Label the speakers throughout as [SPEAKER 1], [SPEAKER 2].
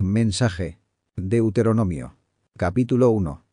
[SPEAKER 1] Mensaje. Deuteronomio. Capítulo 1.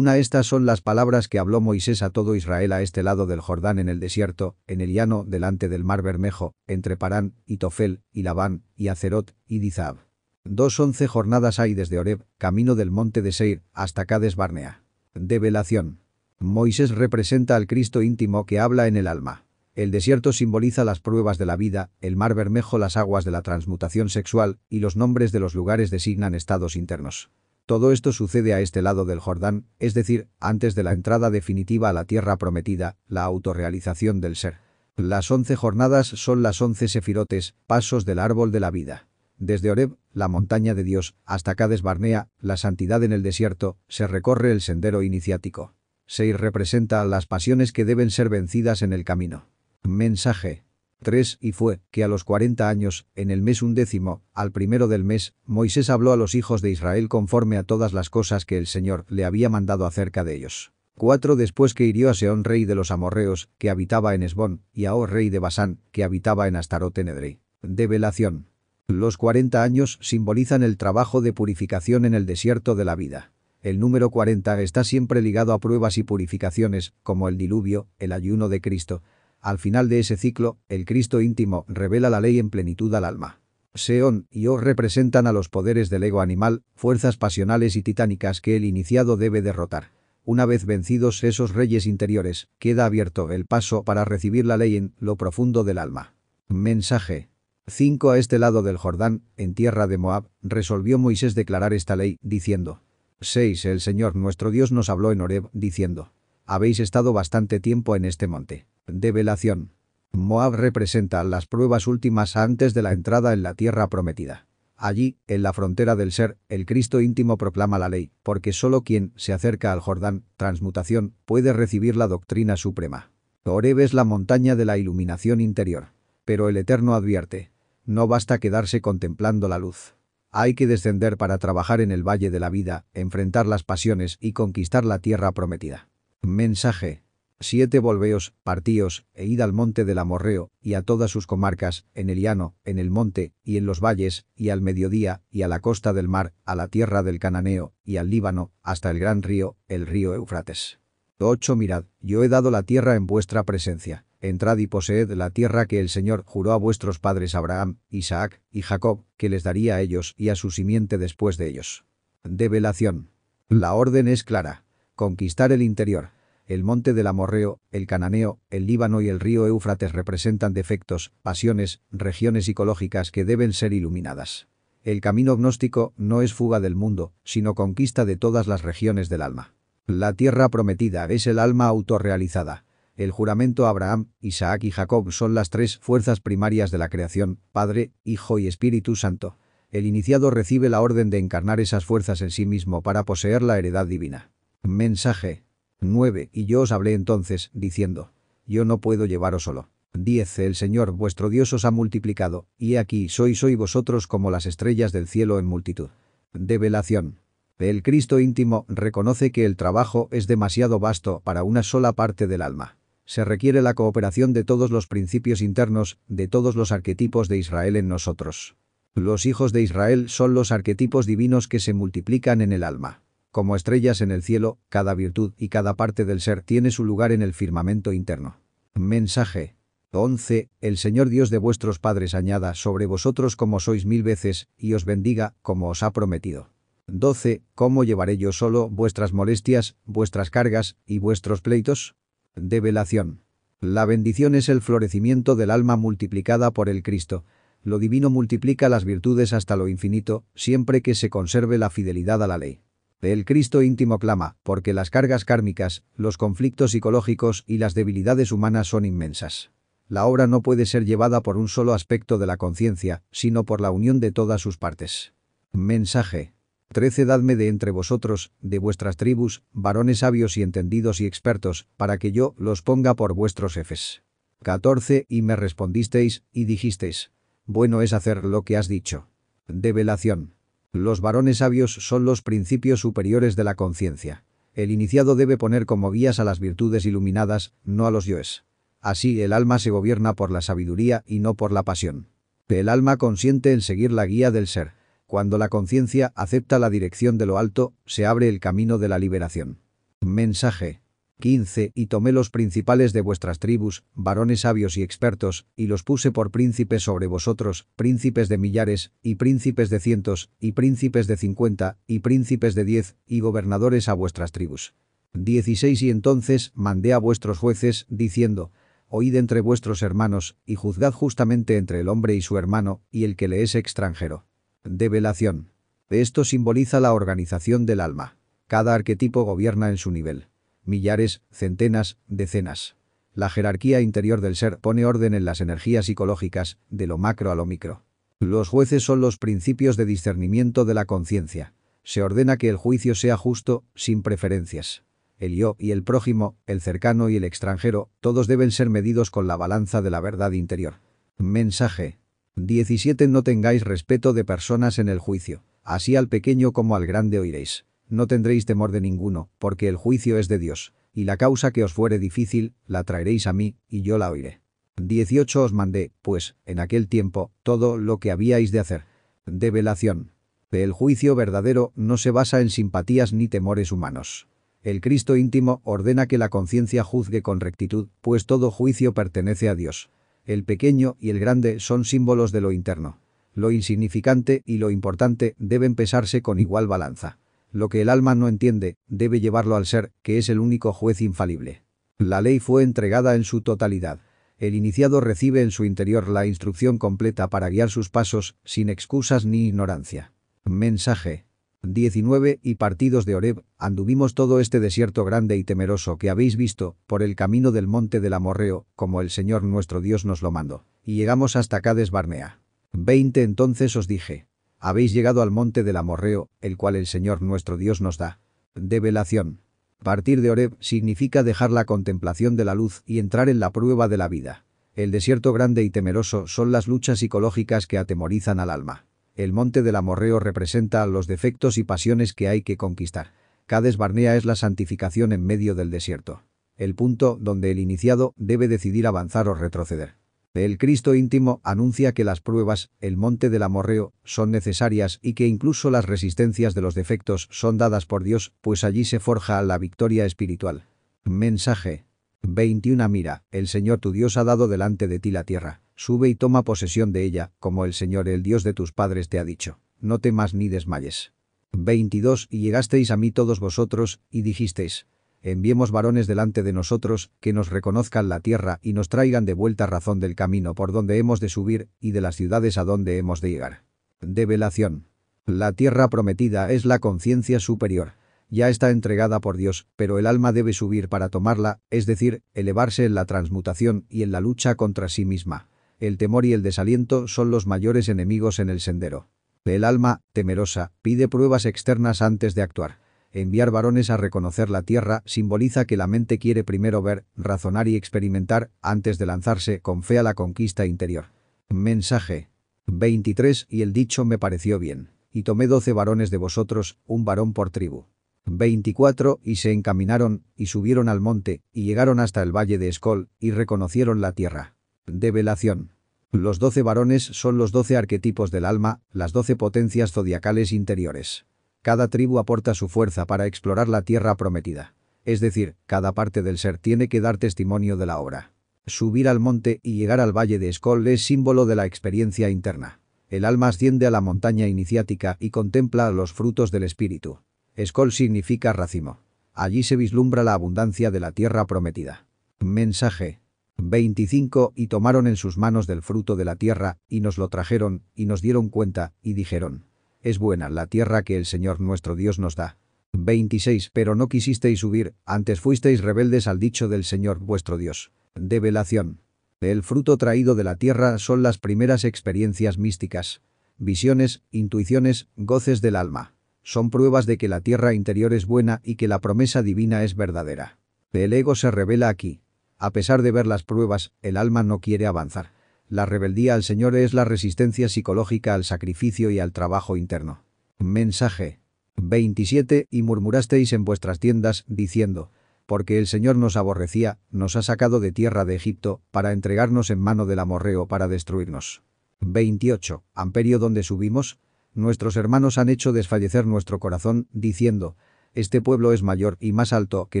[SPEAKER 1] Estas son las palabras que habló Moisés a todo Israel a este lado del Jordán en el desierto, en el llano delante del mar Bermejo, entre Parán, y Tofel, y Labán, y Acerot, y Dizab. 11 jornadas hay desde Horeb, camino del monte de Seir, hasta Cades Barnea. Develación. Moisés representa al Cristo íntimo que habla en el alma. El desierto simboliza las pruebas de la vida, el mar Bermejo las aguas de la transmutación sexual, y los nombres de los lugares designan estados internos. Todo esto sucede a este lado del Jordán, es decir, antes de la entrada definitiva a la tierra prometida, la autorrealización del ser. Las 11 jornadas son las 11 sefirotes, pasos del árbol de la vida. Desde Horeb, la montaña de Dios, hasta Cades Barnea, la santidad en el desierto, se recorre el sendero iniciático. Seir representa las pasiones que deben ser vencidas en el camino. Mensaje. 3. Y fue, que a los 40 años, en el mes 11, al primero del mes, Moisés habló a los hijos de Israel conforme a todas las cosas que el Señor le había mandado acerca de ellos. 4. Después que hirió a Sehón rey de los amorreos, que habitaba en Hesbón, y a Og rey de Basán, que habitaba en Astarot en Edrei. Develación. Los 40 años simbolizan el trabajo de purificación en el desierto de la vida. El número 40 está siempre ligado a pruebas y purificaciones, como el diluvio, el ayuno de Cristo. Al final de ese ciclo, el Cristo íntimo revela la ley en plenitud al alma. Sehón y Og representan a los poderes del ego animal, fuerzas pasionales y titánicas que el iniciado debe derrotar. Una vez vencidos esos reyes interiores, queda abierto el paso para recibir la ley en lo profundo del alma. Mensaje. 5. A este lado del Jordán, en tierra de Moab, resolvió Moisés declarar esta ley, diciendo. 6. El Señor nuestro Dios nos habló en Horeb, diciendo. Habéis estado bastante tiempo en este monte. Develación. Moab representa las pruebas últimas antes de la entrada en la tierra prometida. Allí, en la frontera del ser, el Cristo íntimo proclama la ley, porque solo quien se acerca al Jordán, transmutación, puede recibir la doctrina suprema. Horeb es la montaña de la iluminación interior. Pero el Eterno advierte. No basta quedarse contemplando la luz. Hay que descender para trabajar en el valle de la vida, enfrentar las pasiones y conquistar la tierra prometida. Mensaje. 7. Volveos, partíos, e id al monte del Amorreo, y a todas sus comarcas, en el llano, en el monte, y en los valles, y al mediodía, y a la costa del mar, a la tierra del Cananeo, y al Líbano, hasta el gran río, el río Éufrates. 8. Mirad, yo he dado la tierra en vuestra presencia. Entrad y poseed la tierra que el Señor juró a vuestros padres Abraham, Isaac y Jacob, que les daría a ellos y a su simiente después de ellos. Develación. La orden es clara. Conquistar el interior. El monte del Amorreo, el Cananeo, el Líbano y el río Éufrates representan defectos, pasiones, regiones psicológicas que deben ser iluminadas. El camino gnóstico no es fuga del mundo, sino conquista de todas las regiones del alma. La tierra prometida es el alma autorrealizada. El juramento a Abraham, Isaac y Jacob son las 3 fuerzas primarias de la creación, Padre, Hijo y Espíritu Santo. El iniciado recibe la orden de encarnar esas fuerzas en sí mismo para poseer la heredad divina. Mensaje. 9. Y yo os hablé entonces, diciendo. Yo no puedo llevaros solo. 10. El Señor vuestro Dios os ha multiplicado, y he aquí sois hoy vosotros como las estrellas del cielo en multitud. Develación. El Cristo íntimo reconoce que el trabajo es demasiado vasto para una sola parte del alma. Se requiere la cooperación de todos los principios internos, de todos los arquetipos de Israel en nosotros. Los hijos de Israel son los arquetipos divinos que se multiplican en el alma. Como estrellas en el cielo, cada virtud y cada parte del ser tiene su lugar en el firmamento interno. Mensaje. 11. El Señor Dios de vuestros padres añada sobre vosotros como sois 1000 veces, y os bendiga, como os ha prometido. 12. ¿Cómo llevaré yo solo vuestras molestias, vuestras cargas y vuestros pleitos? Develación. La bendición es el florecimiento del alma multiplicada por el Cristo. Lo divino multiplica las virtudes hasta lo infinito, siempre que se conserve la fidelidad a la ley. El Cristo íntimo clama, porque las cargas kármicas, los conflictos psicológicos y las debilidades humanas son inmensas. La obra no puede ser llevada por un solo aspecto de la conciencia, sino por la unión de todas sus partes. Mensaje. 13. Dadme de entre vosotros, de vuestras tribus, varones sabios y entendidos y expertos, para que yo los ponga por vuestros jefes. 14. Y me respondisteis, y dijisteis. Bueno es hacer lo que has dicho. Develación. Los varones sabios son los principios superiores de la conciencia. El iniciado debe poner como guías a las virtudes iluminadas, no a los yoes. Así el alma se gobierna por la sabiduría y no por la pasión. El alma consiente en seguir la guía del ser. Cuando la conciencia acepta la dirección de lo alto, se abre el camino de la liberación. Mensaje 15. Y tomé los principales de vuestras tribus, varones sabios y expertos, y los puse por príncipes sobre vosotros, príncipes de millares, y príncipes de cientos, y príncipes de 50, y príncipes de 10, y gobernadores a vuestras tribus. 16. Y entonces mandé a vuestros jueces, diciendo: oíd entre vuestros hermanos, y juzgad justamente entre el hombre y su hermano, y el que le es extranjero. Develación. Esto simboliza la organización del alma. Cada arquetipo gobierna en su nivel. Millares, centenas, decenas. La jerarquía interior del ser pone orden en las energías psicológicas, de lo macro a lo micro. Los jueces son los principios de discernimiento de la conciencia. Se ordena que el juicio sea justo, sin preferencias. El yo y el prójimo, el cercano y el extranjero, todos deben ser medidos con la balanza de la verdad interior. Mensaje 17. No tengáis respeto de personas en el juicio. Así al pequeño como al grande oiréis. No tendréis temor de ninguno, porque el juicio es de Dios, y la causa que os fuere difícil, la traeréis a mí, y yo la oiré. 18. Os mandé, pues, en aquel tiempo, todo lo que habíais de hacer. Develación. El juicio verdadero no se basa en simpatías ni temores humanos. El Cristo íntimo ordena que la conciencia juzgue con rectitud, pues todo juicio pertenece a Dios. El pequeño y el grande son símbolos de lo interno. Lo insignificante y lo importante deben pesarse con igual balanza. Lo que el alma no entiende, debe llevarlo al ser, que es el único juez infalible. La ley fue entregada en su totalidad. El iniciado recibe en su interior la instrucción completa para guiar sus pasos, sin excusas ni ignorancia. Mensaje 19. Y partidos de Horeb, anduvimos todo este desierto grande y temeroso que habéis visto, por el camino del monte del Amorreo, como el Señor nuestro Dios nos lo mandó. Y llegamos hasta Cades Barnea. 20. Entonces os dije: habéis llegado al monte del Amorreo, el cual el Señor nuestro Dios nos da. Develación. Partir de Horeb significa dejar la contemplación de la luz y entrar en la prueba de la vida. El desierto grande y temeroso son las luchas psicológicas que atemorizan al alma. El monte del Amorreo representa los defectos y pasiones que hay que conquistar. Cades Barnea es la santificación en medio del desierto. El punto donde el iniciado debe decidir avanzar o retroceder. El Cristo íntimo anuncia que las pruebas, el monte del Amorreo, son necesarias y que incluso las resistencias de los defectos son dadas por Dios, pues allí se forja la victoria espiritual. Mensaje 21. Mira, el Señor tu Dios ha dado delante de ti la tierra. Sube y toma posesión de ella, como el Señor el Dios de tus padres te ha dicho. No temas ni desmayes. 22. Y llegasteis a mí todos vosotros, y dijisteis: enviemos varones delante de nosotros, que nos reconozcan la tierra y nos traigan de vuelta razón del camino por donde hemos de subir y de las ciudades a donde hemos de llegar. Develación. La tierra prometida es la conciencia superior. Ya está entregada por Dios, pero el alma debe subir para tomarla, es decir, elevarse en la transmutación y en la lucha contra sí misma. El temor y el desaliento son los mayores enemigos en el sendero. El alma, temerosa, pide pruebas externas antes de actuar. Enviar varones a reconocer la tierra simboliza que la mente quiere primero ver, razonar y experimentar, antes de lanzarse con fe a la conquista interior. Mensaje 23. Y el dicho me pareció bien. Y tomé 12 varones de vosotros, un varón por tribu. 24. Y se encaminaron, y subieron al monte, y llegaron hasta el valle de Escol, y reconocieron la tierra. Develación. Los 12 varones son los 12 arquetipos del alma, las 12 potencias zodiacales interiores. Cada tribu aporta su fuerza para explorar la tierra prometida. Es decir, cada parte del ser tiene que dar testimonio de la obra. Subir al monte y llegar al valle de Escol es símbolo de la experiencia interna. El alma asciende a la montaña iniciática y contempla los frutos del espíritu. Escol significa racimo. Allí se vislumbra la abundancia de la tierra prometida. Mensaje 25. Y tomaron en sus manos del fruto de la tierra, y nos lo trajeron, y nos dieron cuenta, y dijeron: es buena la tierra que el Señor nuestro Dios nos da. 26. Pero no quisisteis subir, antes fuisteis rebeldes al dicho del Señor vuestro Dios. Develación. El fruto traído de la tierra son las primeras experiencias místicas. Visiones, intuiciones, goces del alma. Son pruebas de que la tierra interior es buena y que la promesa divina es verdadera. El ego se revela aquí. A pesar de ver las pruebas, el alma no quiere avanzar. La rebeldía al Señor es la resistencia psicológica al sacrificio y al trabajo interno. Mensaje 27. Y murmurasteis en vuestras tiendas, diciendo: porque el Señor nos aborrecía, nos ha sacado de tierra de Egipto, para entregarnos en mano del amorreo para destruirnos. 28. ¿Amperio dónde subimos? Nuestros hermanos han hecho desfallecer nuestro corazón, diciendo: este pueblo es mayor y más alto que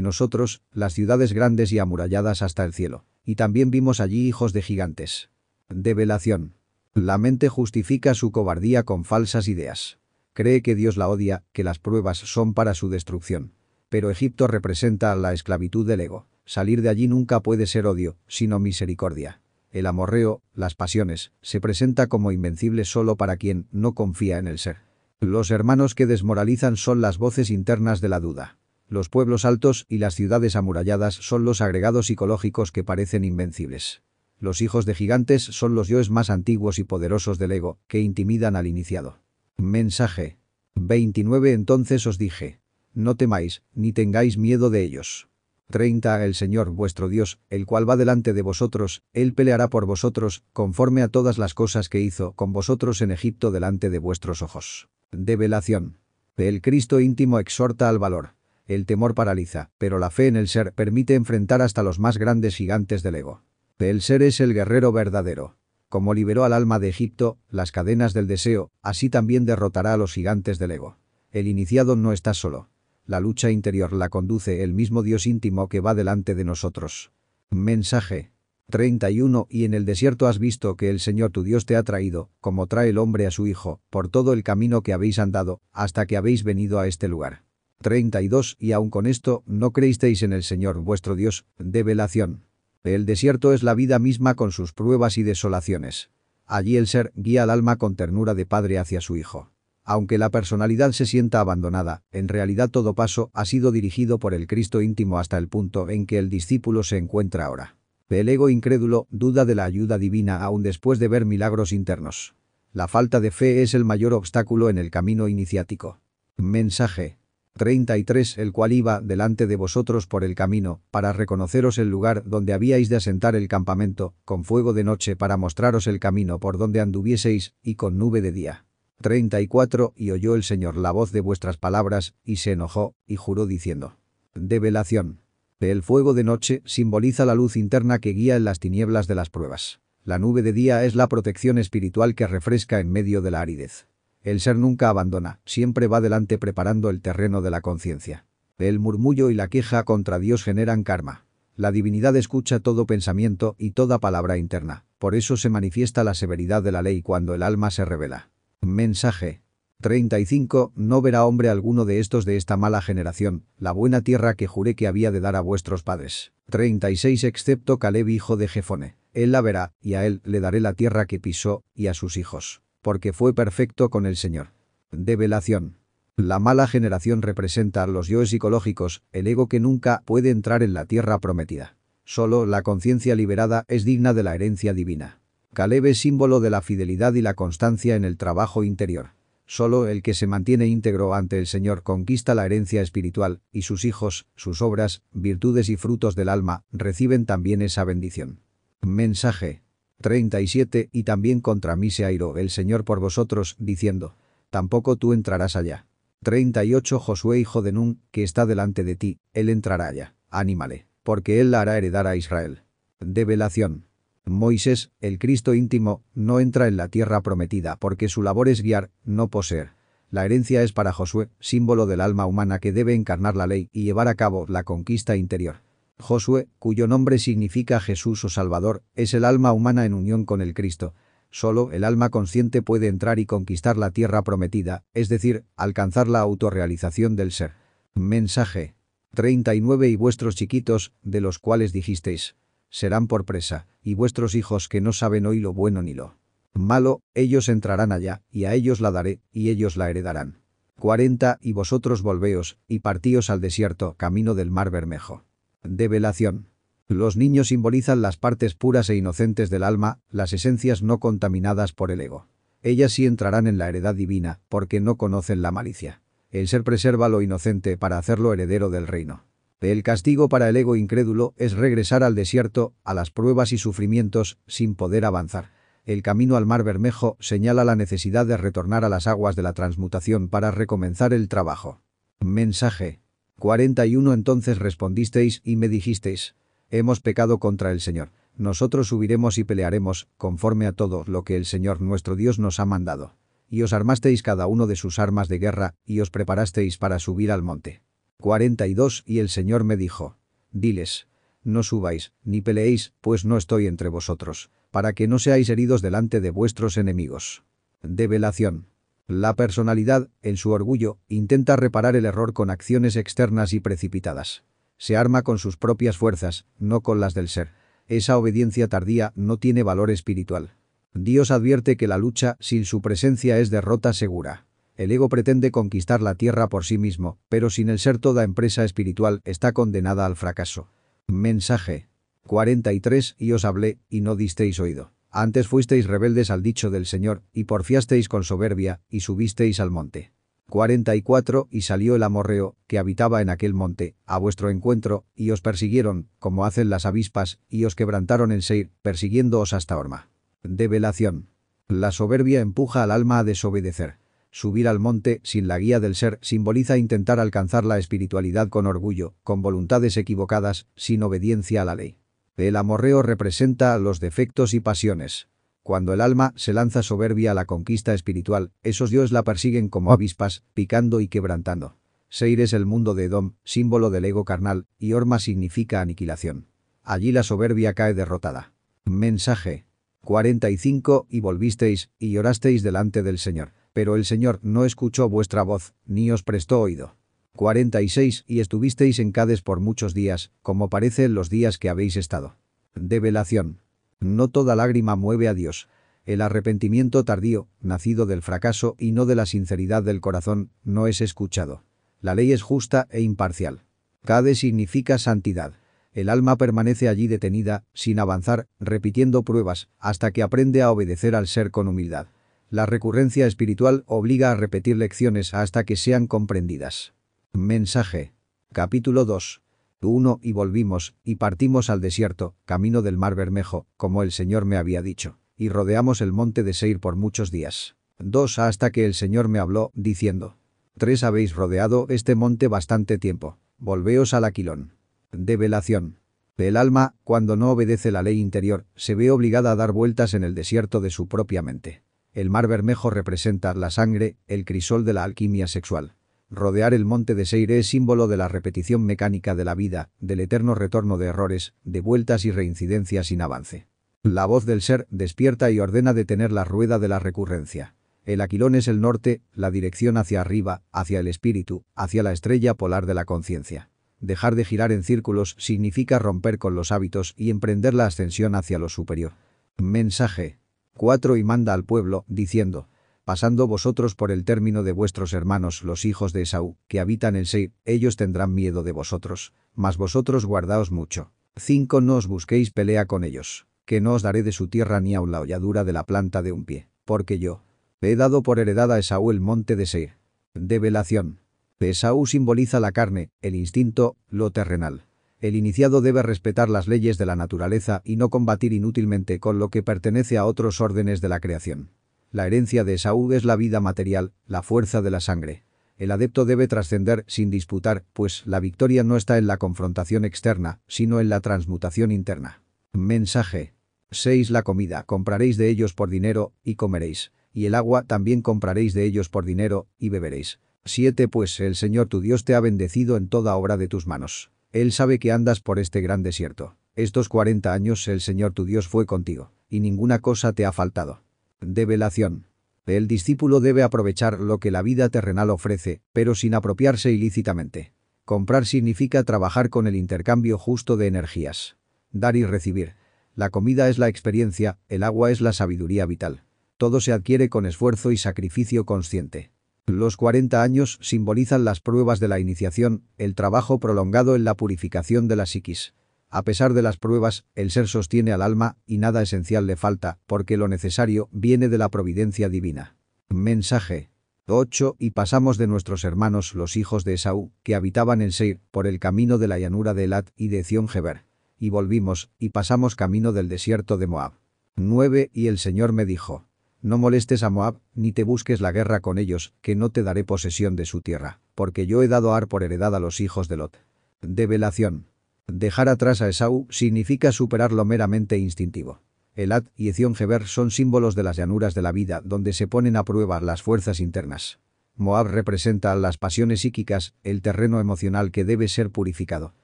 [SPEAKER 1] nosotros, las ciudades grandes y amuralladas hasta el cielo. Y también vimos allí hijos de gigantes. Develación. La mente justifica su cobardía con falsas ideas. Cree que Dios la odia, que las pruebas son para su destrucción. Pero Egipto representa la esclavitud del ego. Salir de allí nunca puede ser odio, sino misericordia. El amorreo, las pasiones, se presenta como invencible solo para quien no confía en el ser. Los hermanos que desmoralizan son las voces internas de la duda. Los pueblos altos y las ciudades amuralladas son los agregados psicológicos que parecen invencibles. Los hijos de gigantes son los yoes más antiguos y poderosos del ego, que intimidan al iniciado. Mensaje 29. Entonces os dije: no temáis, ni tengáis miedo de ellos. 30. El Señor vuestro Dios, el cual va delante de vosotros, Él peleará por vosotros, conforme a todas las cosas que hizo con vosotros en Egipto delante de vuestros ojos. Develación. El Cristo íntimo exhorta al valor. El temor paraliza, pero la fe en el ser permite enfrentar hasta los más grandes gigantes del ego. El ser es el guerrero verdadero. Como liberó al alma de Egipto, las cadenas del deseo, así también derrotará a los gigantes del ego. El iniciado no está solo. La lucha interior la conduce el mismo Dios íntimo que va delante de nosotros. Mensaje 31. Y en el desierto has visto que el Señor tu Dios te ha traído, como trae el hombre a su hijo, por todo el camino que habéis andado, hasta que habéis venido a este lugar. 32. Y aun con esto, no creísteis en el Señor vuestro Dios. Develación. El desierto es la vida misma con sus pruebas y desolaciones. Allí el ser guía al alma con ternura de padre hacia su hijo. Aunque la personalidad se sienta abandonada, en realidad todo paso ha sido dirigido por el Cristo íntimo hasta el punto en que el discípulo se encuentra ahora. El ego incrédulo duda de la ayuda divina aún después de ver milagros internos. La falta de fe es el mayor obstáculo en el camino iniciático. Mensaje 33. El cual iba delante de vosotros por el camino, para reconoceros el lugar donde habíais de asentar el campamento, con fuego de noche para mostraros el camino por donde anduvieseis, y con nube de día. 34. Y oyó el Señor la voz de vuestras palabras, y se enojó, y juró diciendo: develación. El fuego de noche simboliza la luz interna que guía en las tinieblas de las pruebas. La nube de día es la protección espiritual que refresca en medio de la aridez. El ser nunca abandona, siempre va delante preparando el terreno de la conciencia. El murmullo y la queja contra Dios generan karma. La divinidad escucha todo pensamiento y toda palabra interna. Por eso se manifiesta la severidad de la ley cuando el alma se revela. Mensaje 35. No verá hombre alguno de estos de esta mala generación, la buena tierra que juré que había de dar a vuestros padres. 36. Excepto Caleb hijo de Jefone. Él la verá, y a él le daré la tierra que pisó, y a sus hijos. Porque fue perfecto con el Señor. Develación. La mala generación representa a los yoes psicológicos, el ego que nunca puede entrar en la tierra prometida. Solo la conciencia liberada es digna de la herencia divina. Caleb es símbolo de la fidelidad y la constancia en el trabajo interior. Solo el que se mantiene íntegro ante el Señor conquista la herencia espiritual, y sus hijos, sus obras, virtudes y frutos del alma, reciben también esa bendición. Mensaje 37. Y también contra mí se airó el Señor por vosotros, diciendo: tampoco tú entrarás allá. 38. Josué hijo de Nun, que está delante de ti, él entrará allá. Anímale, porque él la hará heredar a Israel. Develación. Moisés, el Cristo íntimo, no entra en la tierra prometida porque su labor es guiar, no poseer. La herencia es para Josué, símbolo del alma humana que debe encarnar la ley y llevar a cabo la conquista interior. Josué, cuyo nombre significa Jesús o Salvador, es el alma humana en unión con el Cristo. Solo el alma consciente puede entrar y conquistar la tierra prometida, es decir, alcanzar la autorrealización del ser. Mensaje 39. Y vuestros chiquitos, de los cuales dijisteis: serán por presa, y vuestros hijos que no saben hoy lo bueno ni lo malo, ellos entrarán allá, y a ellos la daré, y ellos la heredarán. 40. Y vosotros volveos, y partíos al desierto, camino del mar Bermejo. Develación. Los niños simbolizan las partes puras e inocentes del alma, las esencias no contaminadas por el ego. Ellas sí entrarán en la heredad divina, porque no conocen la malicia. El ser preserva lo inocente para hacerlo heredero del reino. El castigo para el ego incrédulo es regresar al desierto, a las pruebas y sufrimientos, sin poder avanzar. El camino al mar Bermejo señala la necesidad de retornar a las aguas de la transmutación para recomenzar el trabajo. Mensaje 41. Entonces respondisteis y me dijisteis: hemos pecado contra el Señor. Nosotros subiremos y pelearemos, conforme a todo lo que el Señor nuestro Dios nos ha mandado. y os armasteis cada uno de sus armas de guerra, y os preparasteis para subir al monte. 42 Y el Señor me dijo: diles, no subáis, ni peleéis, pues no estoy entre vosotros, para que no seáis heridos delante de vuestros enemigos. Develación. La personalidad, en su orgullo, intenta reparar el error con acciones externas y precipitadas. Se arma con sus propias fuerzas, no con las del ser. Esa obediencia tardía no tiene valor espiritual. Dios advierte que la lucha sin su presencia es derrota segura. El ego pretende conquistar la tierra por sí mismo, pero sin el ser toda empresa espiritual está condenada al fracaso. Mensaje. 43 Y os hablé, y no disteis oído. Antes fuisteis rebeldes al dicho del Señor, y porfiasteis con soberbia, y subisteis al monte. 44 Y salió el amorreo, que habitaba en aquel monte, a vuestro encuentro, y os persiguieron, como hacen las avispas, y os quebrantaron en Seir, persiguiéndoos hasta Horma. Develación. La soberbia empuja al alma a desobedecer. Subir al monte, sin la guía del ser, simboliza intentar alcanzar la espiritualidad con orgullo, con voluntades equivocadas, sin obediencia a la ley. El amorreo representa los defectos y pasiones. Cuando el alma se lanza soberbia a la conquista espiritual, esos dioses la persiguen como avispas, picando y quebrantando. Seir es el mundo de Edom, símbolo del ego carnal, y Horma significa aniquilación. Allí la soberbia cae derrotada. Mensaje. 45 Y volvisteis, y llorasteis delante del Señor. Pero el Señor no escuchó vuestra voz, ni os prestó oído. 46 Y estuvisteis en Cades por muchos días, como parece en los días que habéis estado. Develación. No toda lágrima mueve a Dios. El arrepentimiento tardío, nacido del fracaso y no de la sinceridad del corazón, no es escuchado. La ley es justa e imparcial. Cades significa santidad. El alma permanece allí detenida, sin avanzar, repitiendo pruebas, hasta que aprende a obedecer al ser con humildad. La recurrencia espiritual obliga a repetir lecciones hasta que sean comprendidas. Mensaje. Capítulo 2. 1 Y volvimos, y partimos al desierto, camino del mar Bermejo, como el Señor me había dicho, y rodeamos el monte de Seir por muchos días. 2 Hasta que el Señor me habló, diciendo: 3 Habéis rodeado este monte bastante tiempo, volveos al Aquilón. Develación. El alma, cuando no obedece la ley interior, se ve obligada a dar vueltas en el desierto de su propia mente. El mar Bermejo representa la sangre, el crisol de la alquimia sexual. Rodear el monte de Seir es símbolo de la repetición mecánica de la vida, del eterno retorno de errores, de vueltas y reincidencias sin avance. La voz del ser despierta y ordena detener la rueda de la recurrencia. El Aquilón es el norte, la dirección hacia arriba, hacia el espíritu, hacia la estrella polar de la conciencia. Dejar de girar en círculos significa romper con los hábitos y emprender la ascensión hacia lo superior. Mensaje. 4 Y manda al pueblo, diciendo: pasando vosotros por el término de vuestros hermanos los hijos de Esaú, que habitan en Seir, ellos tendrán miedo de vosotros, mas vosotros guardaos mucho. 5 No os busquéis pelea con ellos, que no os daré de su tierra ni aun la holladura de la planta de un pie, porque yo he dado por heredad a Esaú el monte de Seir. Develación. Esaú simboliza la carne, el instinto, lo terrenal. El iniciado debe respetar las leyes de la naturaleza y no combatir inútilmente con lo que pertenece a otros órdenes de la creación. La herencia de Esaú es la vida material, la fuerza de la sangre. El adepto debe trascender sin disputar, pues la victoria no está en la confrontación externa, sino en la transmutación interna. Mensaje. 6 La comida compraréis de ellos por dinero, y comeréis, y el agua también compraréis de ellos por dinero, y beberéis. 7 Pues el Señor tu Dios te ha bendecido en toda obra de tus manos. Él sabe que andas por este gran desierto. Estos 40 años el Señor tu Dios fue contigo, y ninguna cosa te ha faltado. Develación. El discípulo debe aprovechar lo que la vida terrenal ofrece, pero sin apropiarse ilícitamente. Comprar significa trabajar con el intercambio justo de energías. Dar y recibir. La comida es la experiencia, el agua es la sabiduría vital. Todo se adquiere con esfuerzo y sacrificio consciente. Los 40 años simbolizan las pruebas de la iniciación, el trabajo prolongado en la purificación de la psiquis. A pesar de las pruebas, el ser sostiene al alma y nada esencial le falta, porque lo necesario viene de la providencia divina. Mensaje. 8 Y pasamos de nuestros hermanos los hijos de Esaú, que habitaban en Seir, por el camino de la llanura de Elat y de Zion-Geber. Y volvimos, y pasamos camino del desierto de Moab. 9 Y el Señor me dijo: no molestes a Moab, ni te busques la guerra con ellos, que no te daré posesión de su tierra, porque yo he dado a Ar por heredad a los hijos de Lot. Develación. Dejar atrás a Esaú significa superar lo meramente instintivo. Elad y Ezión-Geber son símbolos de las llanuras de la vida donde se ponen a prueba las fuerzas internas. Moab representa las pasiones psíquicas, el terreno emocional que debe ser purificado.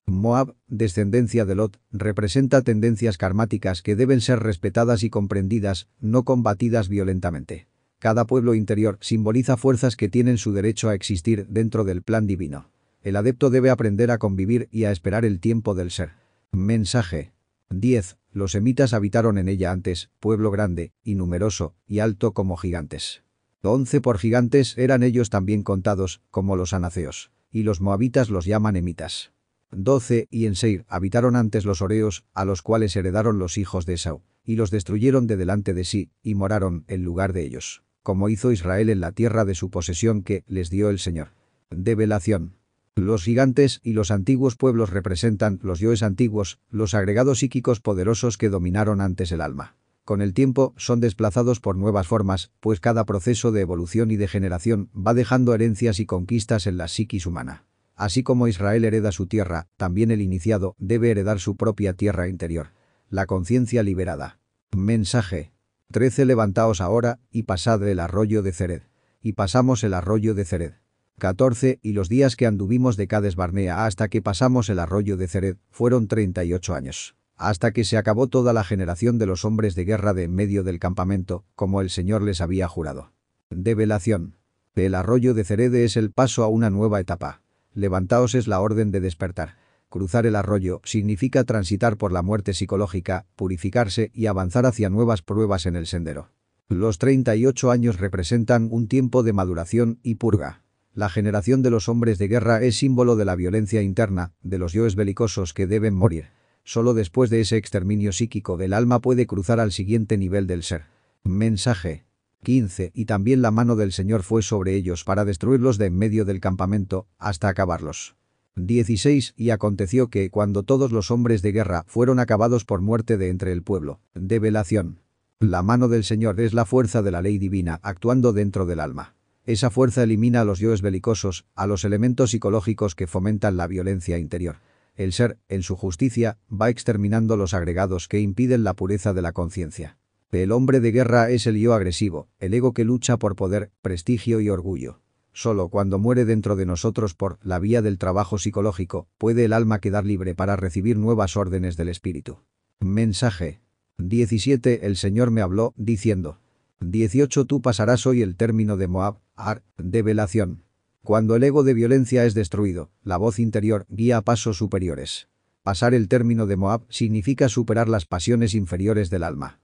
[SPEAKER 1] Moab, descendencia de Lot, representa tendencias karmáticas que deben ser respetadas y comprendidas, no combatidas violentamente. Cada pueblo interior simboliza fuerzas que tienen su derecho a existir dentro del plan divino. El adepto debe aprender a convivir y a esperar el tiempo del ser. Mensaje. 10. Los semitas habitaron en ella antes, pueblo grande, y numeroso, y alto como gigantes. 11 por gigantes eran ellos también contados, como los anaceos, y los moabitas los llaman emitas. 12 y en Seir habitaron antes los horeos, a los cuales heredaron los hijos de Esaú, y los destruyeron de delante de sí, y moraron en lugar de ellos, como hizo Israel en la tierra de su posesión que les dio el Señor. Develación. Los gigantes y los antiguos pueblos representan los yoes antiguos, los agregados psíquicos poderosos que dominaron antes el alma. Con el tiempo son desplazados por nuevas formas, pues cada proceso de evolución y de generación va dejando herencias y conquistas en la psiquis humana. Así como Israel hereda su tierra, también el iniciado debe heredar su propia tierra interior. La conciencia liberada. Mensaje. 13 Levantaos ahora, y pasad el arroyo de Zered. Y pasamos el arroyo de Zered. 14 Y los días que anduvimos de Cades Barnea hasta que pasamos el arroyo de Zered, fueron 38 años. Hasta que se acabó toda la generación de los hombres de guerra de en medio del campamento, como el Señor les había jurado. Develación. El arroyo de Zered es el paso a una nueva etapa. Levantaos es la orden de despertar. Cruzar el arroyo significa transitar por la muerte psicológica, purificarse y avanzar hacia nuevas pruebas en el sendero. Los 38 años representan un tiempo de maduración y purga. La generación de los hombres de guerra es símbolo de la violencia interna, de los yoes belicosos que deben morir. Solo después de ese exterminio psíquico del alma puede cruzar al siguiente nivel del ser. Mensaje. 15 Y también la mano del Señor fue sobre ellos para destruirlos de en medio del campamento, hasta acabarlos. 16 Y aconteció que cuando todos los hombres de guerra fueron acabados por muerte de entre el pueblo. Develación. La mano del Señor es la fuerza de la ley divina actuando dentro del alma. Esa fuerza elimina a los yoes belicosos, a los elementos psicológicos que fomentan la violencia interior. El ser, en su justicia, va exterminando los agregados que impiden la pureza de la conciencia. El hombre de guerra es el yo agresivo, el ego que lucha por poder, prestigio y orgullo. Solo cuando muere dentro de nosotros por la vía del trabajo psicológico, puede el alma quedar libre para recibir nuevas órdenes del espíritu. Mensaje. 17 El Señor me habló, diciendo. 18 Tú pasarás hoy el término de Moab, develación. Cuando el ego de violencia es destruido, la voz interior guía a pasos superiores. Pasar el término de Moab significa superar las pasiones inferiores del alma.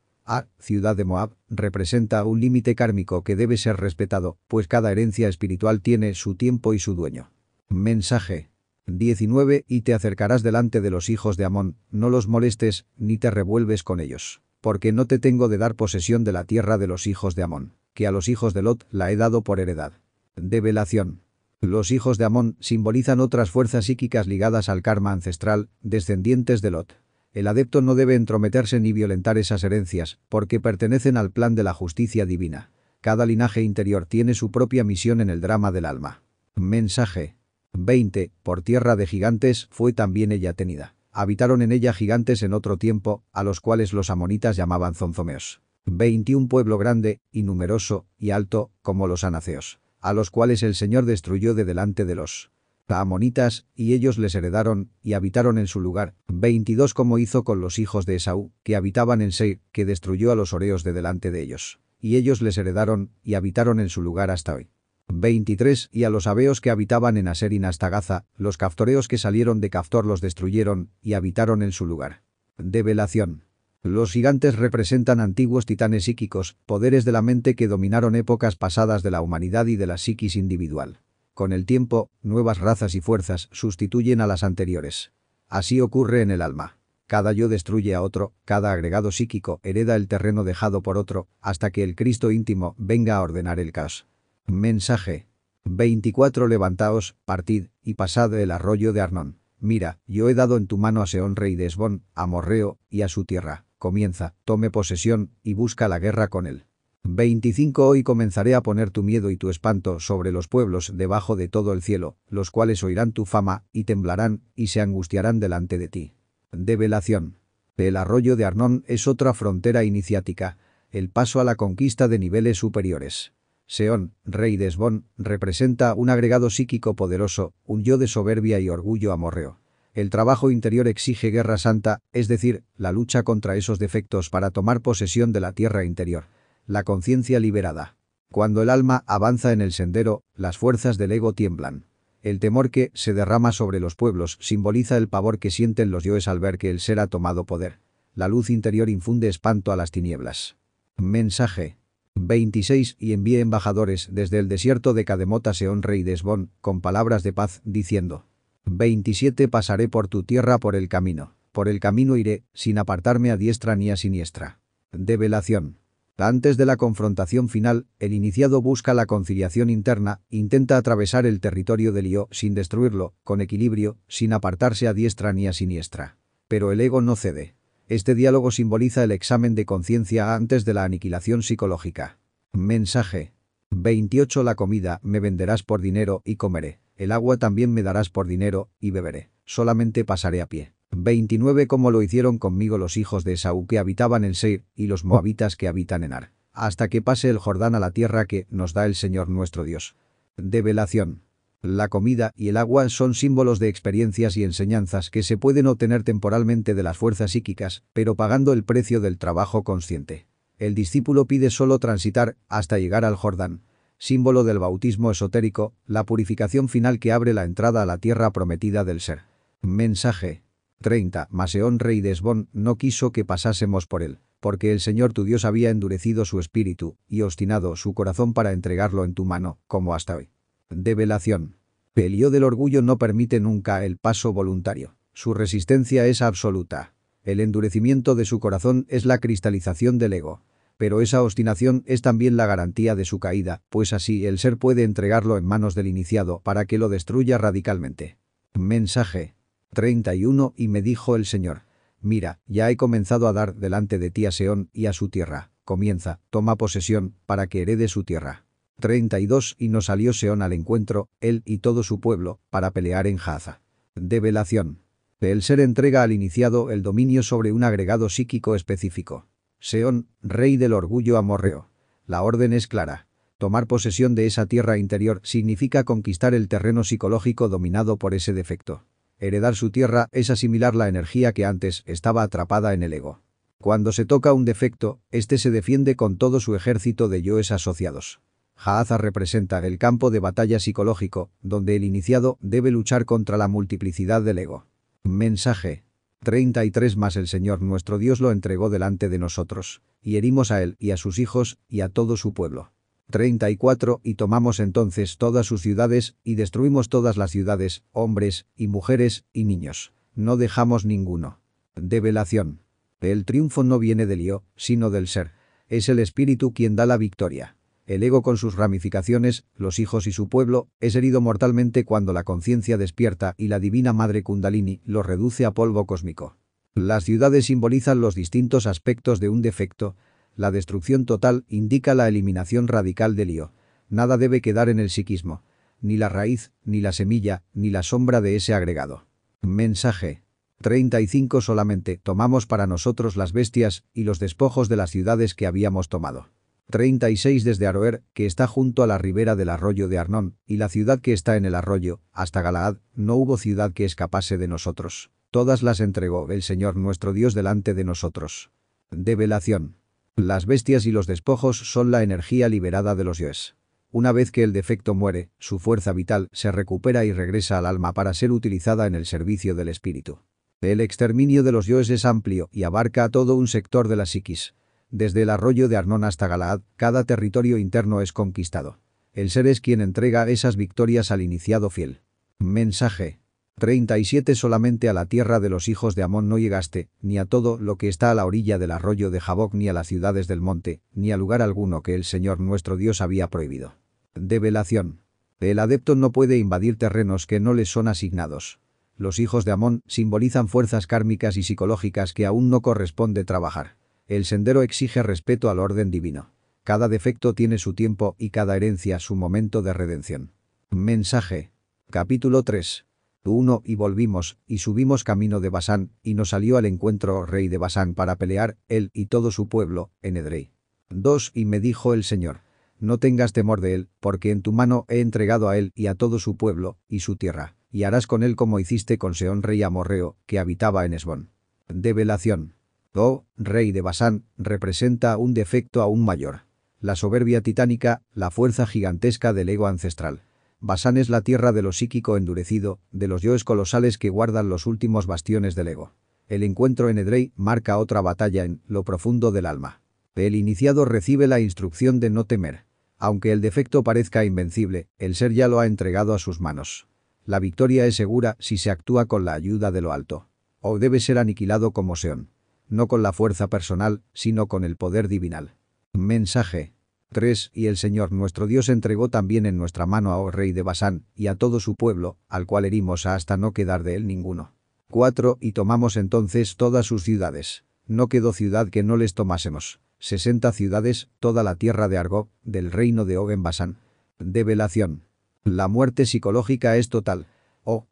[SPEAKER 1] Ciudad de Moab, representa un límite kármico que debe ser respetado, pues cada herencia espiritual tiene su tiempo y su dueño. Mensaje. 19 Y te acercarás delante de los hijos de Amón, no los molestes, ni te revuelves con ellos. Porque no te tengo de dar posesión de la tierra de los hijos de Amón, que a los hijos de Lot la he dado por heredad. Develación. Los hijos de Amón simbolizan otras fuerzas psíquicas ligadas al karma ancestral, descendientes de Lot. El adepto no debe entrometerse ni violentar esas herencias, porque pertenecen al plan de la justicia divina. Cada linaje interior tiene su propia misión en el drama del alma. Mensaje. 20 Por tierra de gigantes fue también ella tenida. Habitaron en ella gigantes en otro tiempo, a los cuales los amonitas llamaban zonzomeos. 21 Pueblo grande, y numeroso, y alto, como los anaceos, a los cuales el Señor destruyó de delante de los amonitas, y ellos les heredaron, y habitaron en su lugar. 22 Como hizo con los hijos de Esaú, que habitaban en Seir, que destruyó a los horeos de delante de ellos. Y ellos les heredaron, y habitaron en su lugar hasta hoy. 23 Y a los sabeos que habitaban en Aserin hasta Gaza, los caftoreos que salieron de Caftor los destruyeron, y habitaron en su lugar. Develación. Los gigantes representan antiguos titanes psíquicos, poderes de la mente que dominaron épocas pasadas de la humanidad y de la psiquis individual. Con el tiempo, nuevas razas y fuerzas sustituyen a las anteriores. Así ocurre en el alma. Cada yo destruye a otro, cada agregado psíquico hereda el terreno dejado por otro, hasta que el Cristo íntimo venga a ordenar el caos. Mensaje. 24 Levantaos, partid, y pasad el arroyo de Arnón. Mira, yo he dado en tu mano a Sehón rey de Hesbón, a Amorreo, y a su tierra. Comienza, tome posesión, y busca la guerra con él. 25 Hoy comenzaré a poner tu miedo y tu espanto sobre los pueblos debajo de todo el cielo, los cuales oirán tu fama, y temblarán, y se angustiarán delante de ti. Develación. El arroyo de Arnón es otra frontera iniciática, el paso a la conquista de niveles superiores. Seón, rey de Esbón, representa un agregado psíquico poderoso, un yo de soberbia y orgullo amorreo. El trabajo interior exige guerra santa, es decir, la lucha contra esos defectos para tomar posesión de la tierra interior. La conciencia liberada. Cuando el alma avanza en el sendero, las fuerzas del ego tiemblan. El temor que se derrama sobre los pueblos simboliza el pavor que sienten los yoes al ver que el ser ha tomado poder. La luz interior infunde espanto a las tinieblas. Mensaje 26 y envíe embajadores desde el desierto de Cademot a Seón rey de Esbón, con palabras de paz, diciendo: 27 Pasaré por tu tierra por el camino iré, sin apartarme a diestra ni a siniestra. Develación. Antes de la confrontación final, el iniciado busca la conciliación interna, intenta atravesar el territorio del yo sin destruirlo, con equilibrio, sin apartarse a diestra ni a siniestra. Pero el ego no cede. Este diálogo simboliza el examen de conciencia antes de la aniquilación psicológica. Mensaje 28 La comida me venderás por dinero y comeré. El agua también me darás por dinero y beberé. Solamente pasaré a pie. 29 Como lo hicieron conmigo los hijos de Esaú que habitaban en Seir y los moabitas que habitan en Ar. Hasta que pase el Jordán a la tierra que nos da el Señor nuestro Dios. Develación. La comida y el agua son símbolos de experiencias y enseñanzas que se pueden obtener temporalmente de las fuerzas psíquicas, pero pagando el precio del trabajo consciente. El discípulo pide solo transitar hasta llegar al Jordán, símbolo del bautismo esotérico, la purificación final que abre la entrada a la tierra prometida del ser. Mensaje 30 Mas Seón rey de Esbón no quiso que pasásemos por él, porque el Señor tu Dios había endurecido su espíritu y obstinado su corazón para entregarlo en tu mano, como hasta hoy. Develación. El yo del orgullo no permite nunca el paso voluntario. Su resistencia es absoluta. El endurecimiento de su corazón es la cristalización del ego. Pero esa obstinación es también la garantía de su caída, pues así el ser puede entregarlo en manos del iniciado para que lo destruya radicalmente. Mensaje 31 Y me dijo el Señor: mira, ya he comenzado a dar delante de ti a Seón y a su tierra. Comienza, toma posesión, para que herede su tierra. 32 Y nos salió Seón al encuentro, él y todo su pueblo, para pelear en Jaza. Develación. El ser entrega al iniciado el dominio sobre un agregado psíquico específico. Seón, rey del orgullo amorreo. La orden es clara. Tomar posesión de esa tierra interior significa conquistar el terreno psicológico dominado por ese defecto. Heredar su tierra es asimilar la energía que antes estaba atrapada en el ego. Cuando se toca un defecto, este se defiende con todo su ejército de yoes asociados. Jahaza representa el campo de batalla psicológico, donde el iniciado debe luchar contra la multiplicidad del ego. Mensaje 33 Mas el Señor nuestro Dios lo entregó delante de nosotros, y herimos a él y a sus hijos y a todo su pueblo. 34 Y tomamos entonces todas sus ciudades y destruimos todas las ciudades, hombres y mujeres y niños. No dejamos ninguno. Develación. El triunfo no viene del yo, sino del ser. Es el espíritu quien da la victoria. El ego con sus ramificaciones, los hijos y su pueblo, es herido mortalmente cuando la conciencia despierta y la divina madre Kundalini lo reduce a polvo cósmico. Las ciudades simbolizan los distintos aspectos de un defecto. La destrucción total indica la eliminación radical del yo. Nada debe quedar en el psiquismo. Ni la raíz, ni la semilla, ni la sombra de ese agregado. Mensaje 35 Solamente tomamos para nosotros las bestias y los despojos de las ciudades que habíamos tomado. 36 Desde Aroer, que está junto a la ribera del arroyo de Arnón, y la ciudad que está en el arroyo, hasta Galaad, no hubo ciudad que escapase de nosotros. Todas las entregó el Señor nuestro Dios delante de nosotros. Develación. Las bestias y los despojos son la energía liberada de los yoes. Una vez que el defecto muere, su fuerza vital se recupera y regresa al alma para ser utilizada en el servicio del espíritu. El exterminio de los yoes es amplio y abarca a todo un sector de la psiquis. Desde el arroyo de Arnón hasta Galaad, cada territorio interno es conquistado. El ser es quien entrega esas victorias al iniciado fiel. Mensaje 37 Solamente a la tierra de los hijos de Amón no llegaste, ni a todo lo que está a la orilla del arroyo de Jaboc, ni a las ciudades del monte, ni a lugar alguno que el Señor nuestro Dios había prohibido. Develación. El adepto no puede invadir terrenos que no les son asignados. Los hijos de Amón simbolizan fuerzas kármicas y psicológicas que aún no corresponde trabajar. El sendero exige respeto al orden divino. Cada defecto tiene su tiempo y cada herencia su momento de redención. Mensaje. Capítulo 3. 1 Y volvimos, y subimos camino de Basán, y nos salió al encuentro rey de Basán para pelear, él y todo su pueblo, en Edrei. 2 Y me dijo el Señor: no tengas temor de él, porque en tu mano he entregado a él y a todo su pueblo, y su tierra, y harás con él como hiciste con Sehón rey amorreo, que habitaba en Hesbón. Develación. Oh, rey de Basán, representa un defecto aún mayor. La soberbia titánica, la fuerza gigantesca del ego ancestral. Basán es la tierra de lo psíquico endurecido, de los yoes colosales que guardan los últimos bastiones del ego. El encuentro en Edrei marca otra batalla en lo profundo del alma. El iniciado recibe la instrucción de no temer. Aunque el defecto parezca invencible, el ser ya lo ha entregado a sus manos. La victoria es segura si se actúa con la ayuda de lo alto. O debe ser aniquilado como Sehón. No con la fuerza personal, sino con el poder divinal. Mensaje. 3 Y el Señor nuestro Dios entregó también en nuestra mano a rey de Basán, y a todo su pueblo, al cual herimos hasta no quedar de él ninguno. 4 Y tomamos entonces todas sus ciudades. No quedó ciudad que no les tomásemos. 60 ciudades, toda la tierra de Argob, del reino de Og en Basán. Develación. La muerte psicológica es total.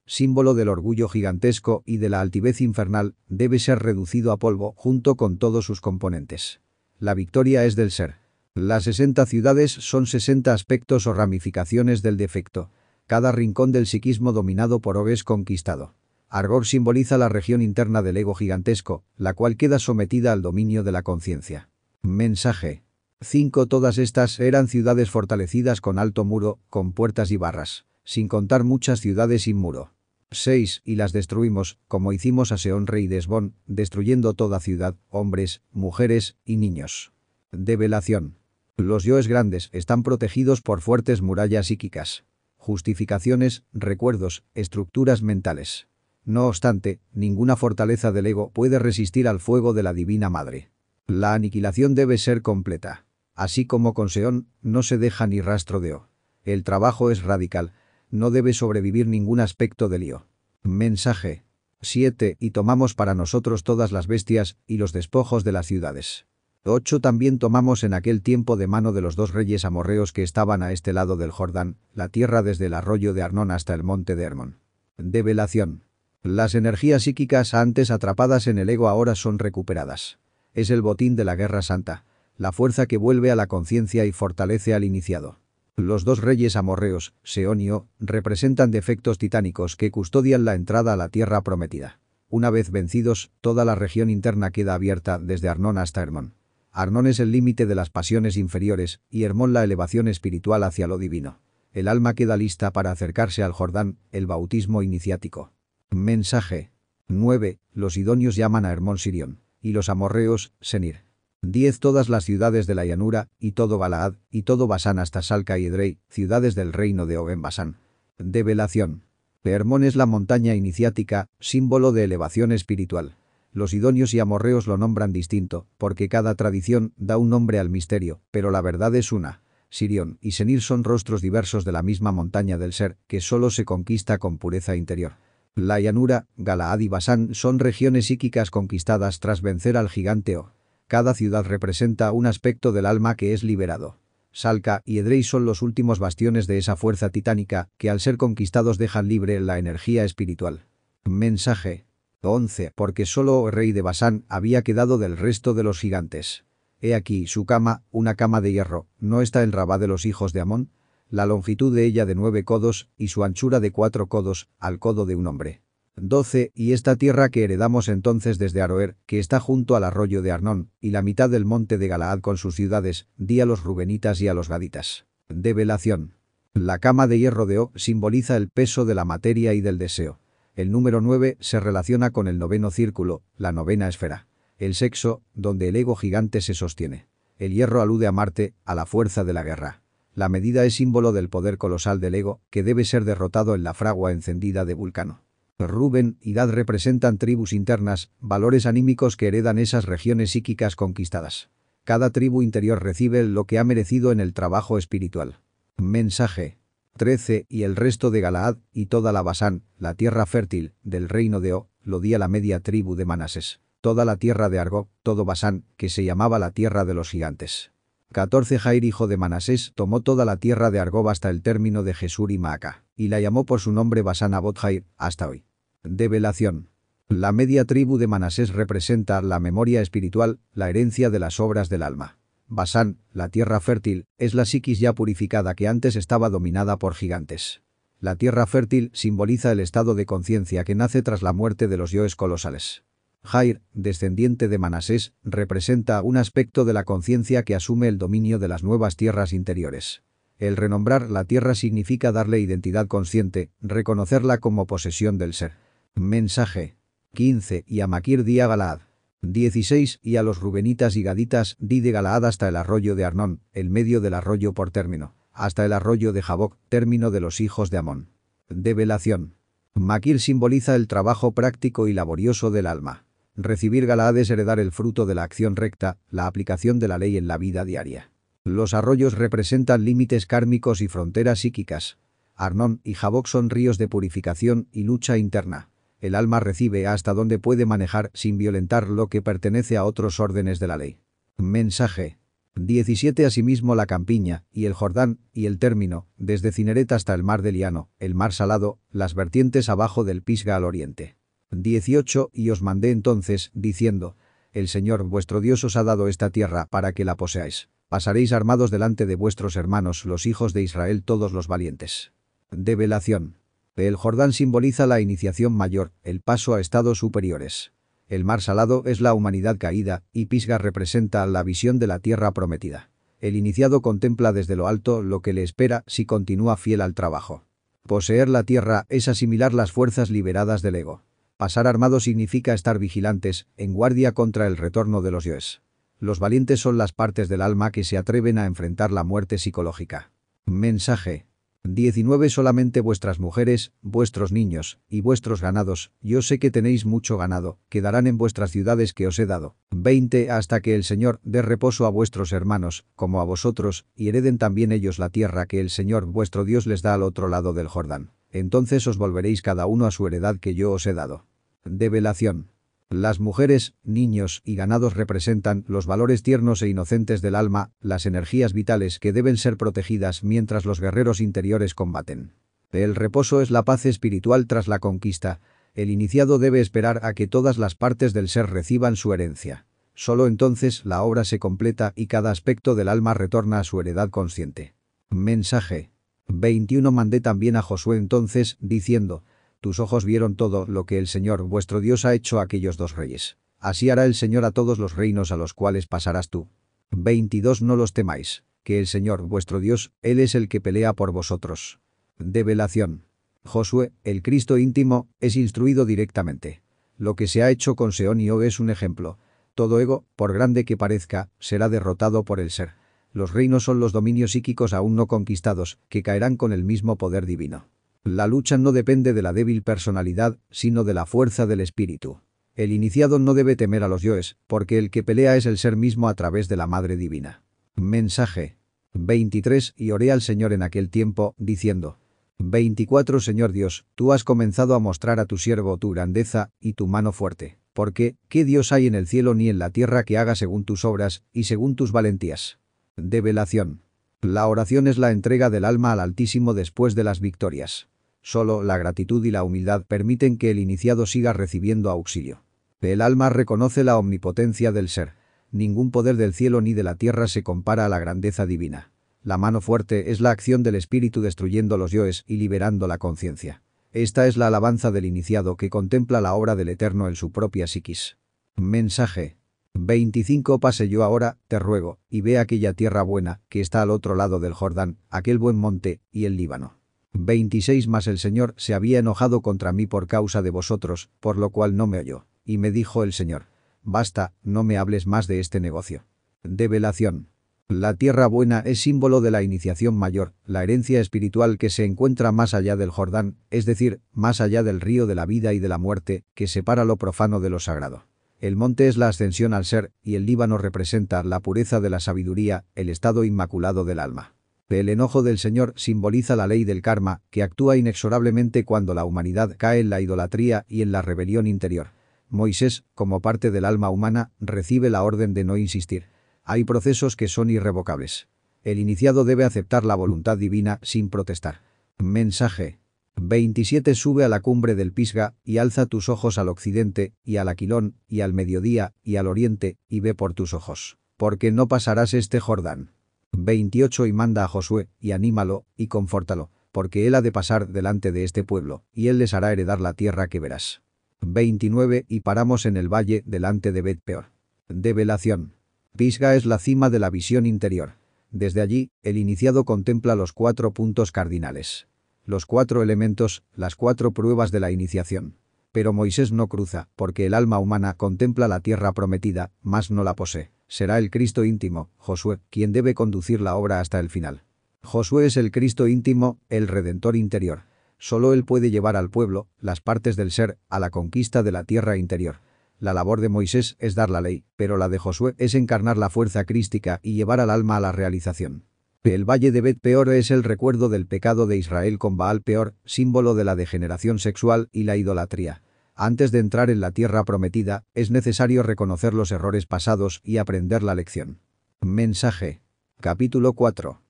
[SPEAKER 1] Símbolo del orgullo gigantesco y de la altivez infernal, debe ser reducido a polvo junto con todos sus componentes. La victoria es del ser. Las 60 ciudades son 60 aspectos o ramificaciones del defecto. Cada rincón del psiquismo dominado por Og es conquistado. Argob simboliza la región interna del ego gigantesco, la cual queda sometida al dominio de la conciencia. Mensaje. 5 Todas estas eran ciudades fortalecidas con alto muro, con puertas y barras, sin contar muchas ciudades sin muro. 6 Y las destruimos, como hicimos a Sehón rey de Hesbón, destruyendo toda ciudad, hombres, mujeres y niños. Develación. Los yoes grandes están protegidos por fuertes murallas psíquicas. Justificaciones, recuerdos, estructuras mentales. No obstante, ninguna fortaleza del ego puede resistir al fuego de la Divina Madre. La aniquilación debe ser completa. Así como con Sehón, no se deja ni rastro de O. El trabajo es radical. No debe sobrevivir ningún aspecto del lío. Mensaje. 7 Y tomamos para nosotros todas las bestias y los despojos de las ciudades. 8 También tomamos en aquel tiempo de mano de los 2 reyes amorreos que estaban a este lado del Jordán, la tierra desde el arroyo de Arnón hasta el monte de Hermón. Develación. Las energías psíquicas antes atrapadas en el ego ahora son recuperadas. Es el botín de la guerra santa, la fuerza que vuelve a la conciencia y fortalece al iniciado. Los 2 reyes amorreos, Sehón y Og, representan defectos titánicos que custodian la entrada a la tierra prometida. Una vez vencidos, toda la región interna queda abierta desde Arnón hasta Hermón. Arnón es el límite de las pasiones inferiores y Hermón la elevación espiritual hacia lo divino. El alma queda lista para acercarse al Jordán, el bautismo iniciático. Mensaje. 9 Los idóneos llaman a Hermón Sirión, y los amorreos, Senir. 10 Todas las ciudades de la llanura, y todo Galaad, y todo Basán hasta Salca y Edrei, ciudades del reino de Og en Basán. Develación. Hermón es la montaña iniciática, símbolo de elevación espiritual. Los idóneos y amorreos lo nombran distinto, porque cada tradición da un nombre al misterio, pero la verdad es una. Sirión y Senir son rostros diversos de la misma montaña del ser, que solo se conquista con pureza interior. La llanura, Galaad y Basán son regiones psíquicas conquistadas tras vencer al gigante Og. Cada ciudad representa un aspecto del alma que es liberado. Salca y Edrei son los últimos bastiones de esa fuerza titánica que al ser conquistados dejan libre la energía espiritual. Mensaje. 11 Porque solo Og rey de Basán había quedado del resto de los gigantes. He aquí su cama, una cama de hierro, ¿no está en Rabá de los hijos de Amón? La longitud de ella de 9 codos, y su anchura de 4 codos, al codo de un hombre. 12 Y esta tierra que heredamos entonces desde Aroer, que está junto al arroyo de Arnón, y la mitad del monte de Galaad con sus ciudades, di a los rubenitas y a los gaditas. Develación. La cama de hierro de Og simboliza el peso de la materia y del deseo. El número 9 se relaciona con el 9º círculo, la 9ª esfera. El sexo, donde el ego gigante se sostiene. El hierro alude a Marte, a la fuerza de la guerra. La medida es símbolo del poder colosal del ego, que debe ser derrotado en la fragua encendida de Vulcano. Rubén y Gad representan tribus internas, valores anímicos que heredan esas regiones psíquicas conquistadas. Cada tribu interior recibe lo que ha merecido en el trabajo espiritual. Mensaje. 13 Y el resto de Galaad, y toda la Basán, la tierra fértil, del reino de Og, lo di a la media tribu de Manases. Toda la tierra de Argob, todo Basán, que se llamaba la tierra de los gigantes. 14 Jair hijo de Manasés tomó toda la tierra de Argob hasta el término de Jesur y Maaca, y la llamó por su nombre Basán Abot Jair, hasta hoy. Develación. La media tribu de Manasés representa la memoria espiritual, la herencia de las obras del alma. Basán, la tierra fértil, es la psiquis ya purificada que antes estaba dominada por gigantes. La tierra fértil simboliza el estado de conciencia que nace tras la muerte de los yoes colosales. Jair, descendiente de Manasés, representa un aspecto de la conciencia que asume el dominio de las nuevas tierras interiores. El renombrar la tierra significa darle identidad consciente, reconocerla como posesión del ser. Mensaje. 15 Y a Maquir di a Galaad. 16 Y a los rubenitas y gaditas di de Galaad hasta el arroyo de Arnón, el medio del arroyo por término, hasta el arroyo de Jaboc, término de los hijos de Amón. Develación. Maquir simboliza el trabajo práctico y laborioso del alma. Recibir Galaad es heredar el fruto de la acción recta, la aplicación de la ley en la vida diaria. Los arroyos representan límites kármicos y fronteras psíquicas. Arnón y Jaboc son ríos de purificación y lucha interna. El alma recibe hasta donde puede manejar sin violentar lo que pertenece a otros órdenes de la ley. Mensaje. 17 Asimismo la campiña, y el Jordán, y el término, desde Cineret hasta el mar de Liano, el mar salado, las vertientes abajo del Pisga al oriente. 18 Y os mandé entonces, diciendo: el Señor vuestro Dios os ha dado esta tierra para que la poseáis. Pasaréis armados delante de vuestros hermanos los hijos de Israel todos los valientes. Develación. El Jordán simboliza la iniciación mayor, el paso a estados superiores. El mar salado es la humanidad caída, y Pisga representa la visión de la tierra prometida. El iniciado contempla desde lo alto lo que le espera si continúa fiel al trabajo. Poseer la tierra es asimilar las fuerzas liberadas del ego. Pasar armado significa estar vigilantes, en guardia contra el retorno de los yoes. Los valientes son las partes del alma que se atreven a enfrentar la muerte psicológica. Mensaje. 19 Solamente vuestras mujeres, vuestros niños, y vuestros ganados, yo sé que tenéis mucho ganado, quedarán en vuestras ciudades que os he dado. 20 Hasta que el Señor dé reposo a vuestros hermanos, como a vosotros, y hereden también ellos la tierra que el Señor vuestro Dios les da al otro lado del Jordán. Entonces os volveréis cada uno a su heredad que yo os he dado. Develación. Las mujeres, niños y ganados representan los valores tiernos e inocentes del alma, las energías vitales que deben ser protegidas mientras los guerreros interiores combaten. El reposo es la paz espiritual tras la conquista. El iniciado debe esperar a que todas las partes del ser reciban su herencia. Solo entonces la obra se completa y cada aspecto del alma retorna a su heredad consciente. Mensaje. 21 Mandé también a Josué entonces, diciendo: tus ojos vieron todo lo que el Señor vuestro Dios ha hecho a aquellos dos reyes. Así hará el Señor a todos los reinos a los cuales pasarás tú. 22 No los temáis, que el Señor vuestro Dios, Él es el que pelea por vosotros. Develación. Josué, el Cristo íntimo, es instruido directamente. Lo que se ha hecho con Seón y Og es un ejemplo. Todo ego, por grande que parezca, será derrotado por el ser. Los reinos son los dominios psíquicos aún no conquistados, que caerán con el mismo poder divino. La lucha no depende de la débil personalidad, sino de la fuerza del espíritu. El iniciado no debe temer a los yoes, porque el que pelea es el ser mismo a través de la Madre Divina. Mensaje. 23 Y oré al Señor en aquel tiempo, diciendo: 24 Señor Dios, tú has comenzado a mostrar a tu siervo tu grandeza y tu mano fuerte. Porque, ¿qué Dios hay en el cielo ni en la tierra que haga según tus obras y según tus valentías? Develación. La oración es la entrega del alma al Altísimo después de las victorias. Solo la gratitud y la humildad permiten que el iniciado siga recibiendo auxilio. El alma reconoce la omnipotencia del ser. Ningún poder del cielo ni de la tierra se compara a la grandeza divina. La mano fuerte es la acción del espíritu destruyendo los yoes y liberando la conciencia. Esta es la alabanza del iniciado que contempla la obra del Eterno en su propia psiquis. Mensaje. 25 Pase yo ahora, te ruego, y ve aquella tierra buena, que está al otro lado del Jordán, aquel buen monte, y el Líbano. 26 Mas el Señor se había enojado contra mí por causa de vosotros, por lo cual no me oyó. Y me dijo el Señor: basta, no me hables más de este negocio. Develación. La tierra buena es símbolo de la iniciación mayor, la herencia espiritual que se encuentra más allá del Jordán, es decir, más allá del río de la vida y de la muerte, que separa lo profano de lo sagrado. El monte es la ascensión al ser, y el Líbano representa la pureza de la sabiduría, el estado inmaculado del alma. El enojo del Señor simboliza la ley del karma, que actúa inexorablemente cuando la humanidad cae en la idolatría y en la rebelión interior. Moisés, como parte del alma humana, recibe la orden de no insistir. Hay procesos que son irrevocables. El iniciado debe aceptar la voluntad divina sin protestar. Mensaje 27. Sube a la cumbre del Pisga, y alza tus ojos al occidente, y al Aquilón, y al mediodía, y al oriente, y ve por tus ojos, porque no pasarás este Jordán. 28. Y manda a Josué, y anímalo, y confórtalo, porque él ha de pasar delante de este pueblo, y él les hará heredar la tierra que verás. 29. Y paramos en el valle delante de Bet-peor. Develación. Pisga es la cima de la visión interior. Desde allí, el iniciado contempla los 4 puntos cardinales. Los 4 elementos, las 4 pruebas de la iniciación. Pero Moisés no cruza, porque el alma humana contempla la tierra prometida, mas no la posee. Será el Cristo íntimo, Josué, quien debe conducir la obra hasta el final. Josué es el Cristo íntimo, el Redentor interior. Solo él puede llevar al pueblo, las partes del ser, a la conquista de la tierra interior. La labor de Moisés es dar la ley, pero la de Josué es encarnar la fuerza crística y llevar al alma a la realización. El valle de Bet-peor es el recuerdo del pecado de Israel con Baal-peor, símbolo de la degeneración sexual y la idolatría. Antes de entrar en la tierra prometida, es necesario reconocer los errores pasados y aprender la lección. Mensaje. Capítulo 4.